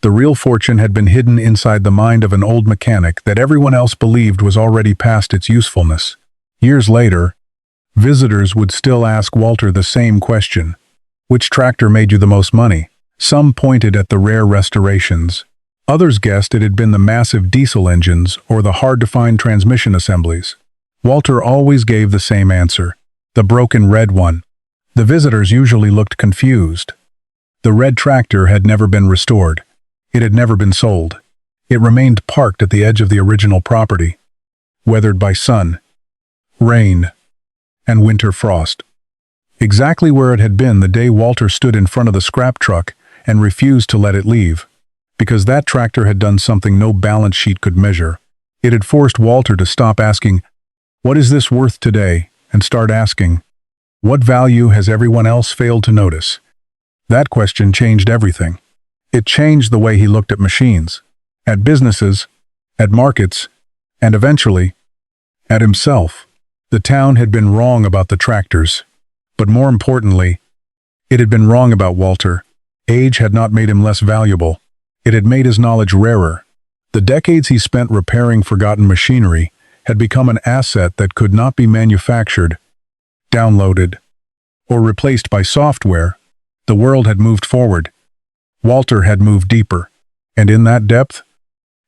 The real fortune had been hidden inside the mind of an old mechanic that everyone else believed was already past its usefulness. Years later, visitors would still ask Walter the same question. Which tractor made you the most money? Some pointed at the rare restorations. Others guessed it had been the massive diesel engines or the hard-to-find transmission assemblies. Walter always gave the same answer. The broken red one. The visitors usually looked confused. The red tractor had never been restored. It had never been sold. It remained parked at the edge of the original property, weathered by sun, rain, and winter frost. Exactly where it had been the day Walter stood in front of the scrap truck and refused to let it leave. Because that tractor had done something no balance sheet could measure. It had forced Walter to stop asking, "What is this worth today?" and start asking, "What value has everyone else failed to notice?" That question changed everything. It changed the way he looked at machines, at businesses, at markets, and eventually, at himself. The town had been wrong about the tractors. But more importantly, it had been wrong about Walter. Age had not made him less valuable. It had made his knowledge rarer. The decades he spent repairing forgotten machinery had become an asset that could not be manufactured, downloaded, or replaced by software. The world had moved forward. Walter had moved deeper. And in that depth,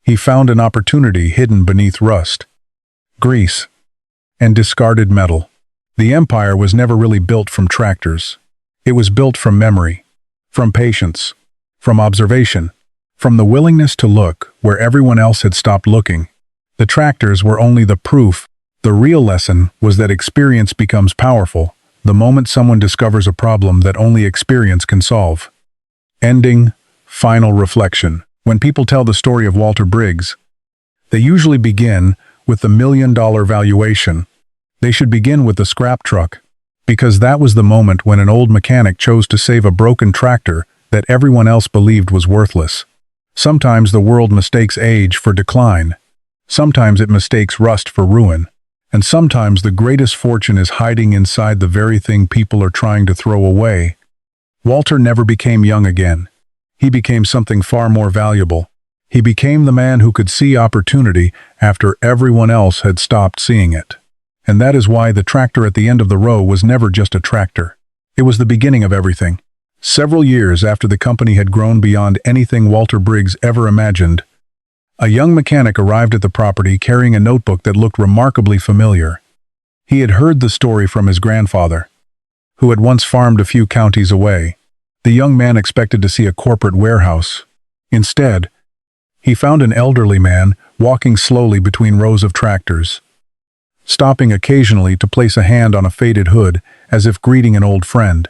he found an opportunity hidden beneath rust, grease, and discarded metal. The empire was never really built from tractors. It was built from memory, from patience, from observation, from the willingness to look where everyone else had stopped looking. The tractors were only the proof. The real lesson was that experience becomes powerful the moment someone discovers a problem that only experience can solve. Ending, final reflection. When people tell the story of Walter Briggs, they usually begin with the $1 million valuation. They should begin with the scrap truck, because that was the moment when an old mechanic chose to save a broken tractor that everyone else believed was worthless. Sometimes the world mistakes age for decline. Sometimes it mistakes rust for ruin. And sometimes the greatest fortune is hiding inside the very thing people are trying to throw away. Walter never became young again. He became something far more valuable. He became the man who could see opportunity after everyone else had stopped seeing it. And that is why the tractor at the end of the row was never just a tractor. It was the beginning of everything. Several years after the company had grown beyond anything Walter Briggs ever imagined, a young mechanic arrived at the property carrying a notebook that looked remarkably familiar. He had heard the story from his grandfather, who had once farmed a few counties away. The young man expected to see a corporate warehouse. Instead, he found an elderly man walking slowly between rows of tractors, stopping occasionally to place a hand on a faded hood as if greeting an old friend.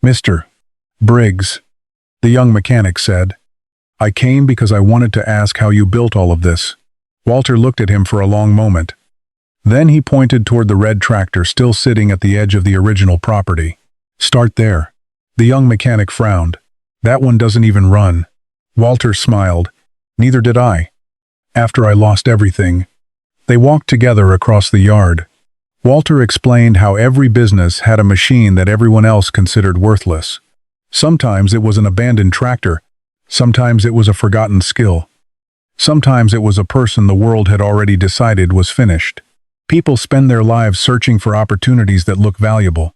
"Mr. Briggs," the young mechanic said, "I came because I wanted to ask how you built all of this." Walter looked at him for a long moment. Then he pointed toward the red tractor still sitting at the edge of the original property. "Start there." The young mechanic frowned. "That one doesn't even run." Walter smiled. "Neither did I. After I lost everything." They walked together across the yard. Walter explained how every business had a machine that everyone else considered worthless. Sometimes it was an abandoned tractor. Sometimes it was a forgotten skill. Sometimes it was a person the world had already decided was finished. People spend their lives searching for opportunities that look valuable.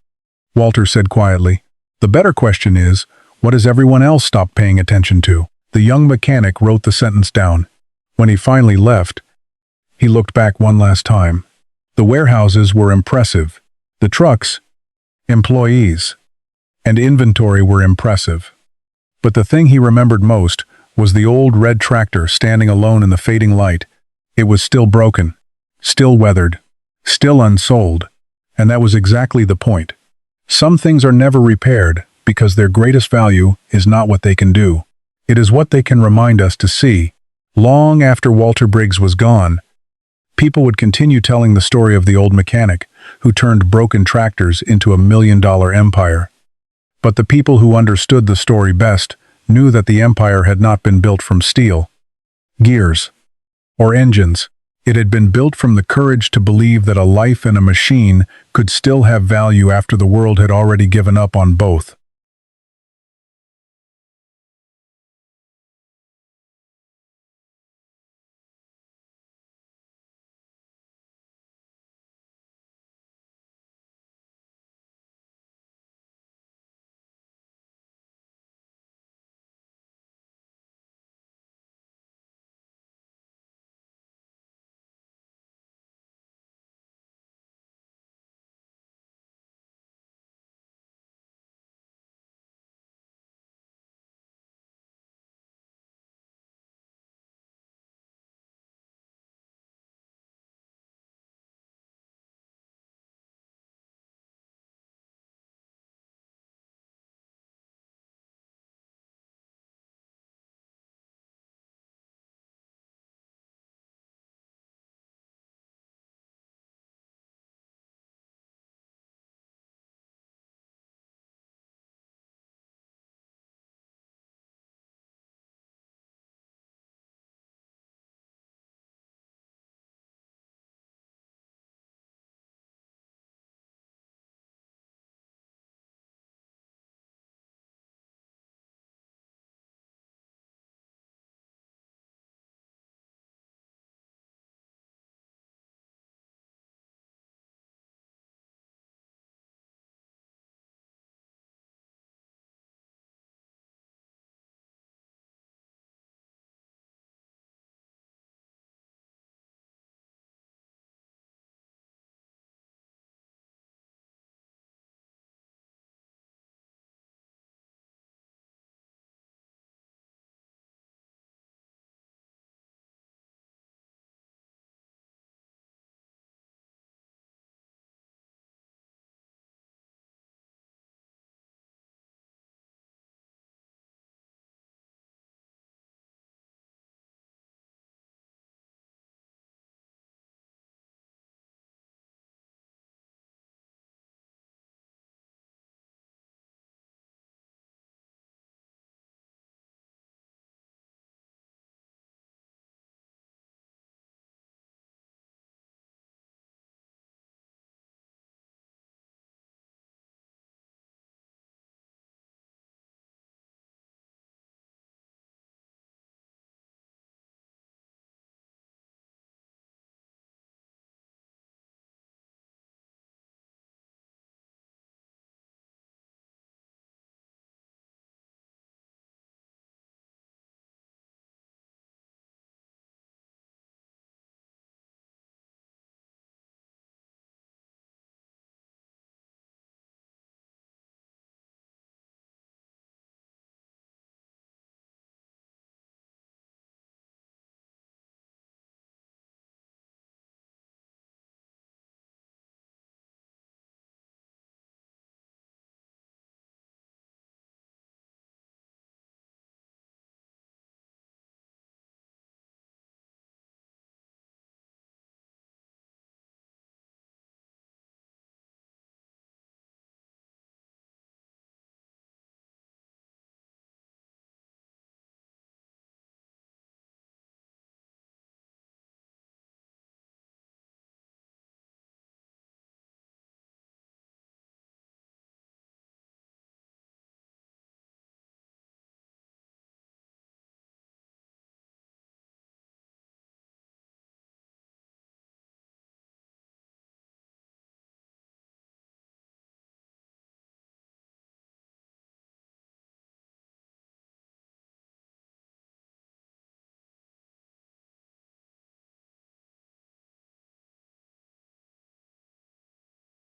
Walter said quietly, "The better question is, what has everyone else stopped paying attention to?" The young mechanic wrote the sentence down. When he finally left, he looked back one last time. The warehouses were impressive. The trucks, employees, and inventory were impressive. But the thing he remembered most was the old red tractor standing alone in the fading light. It was still broken, still weathered, still unsold, and that was exactly the point. Some things are never repaired because their greatest value is not what they can do. It is what they can remind us to see. Long after Walter Briggs was gone, people would continue telling the story of the old mechanic who turned broken tractors into a $1 million empire. But the people who understood the story best knew that the empire had not been built from steel, gears, or engines. It had been built from the courage to believe that a life and a machine could still have value after the world had already given up on both.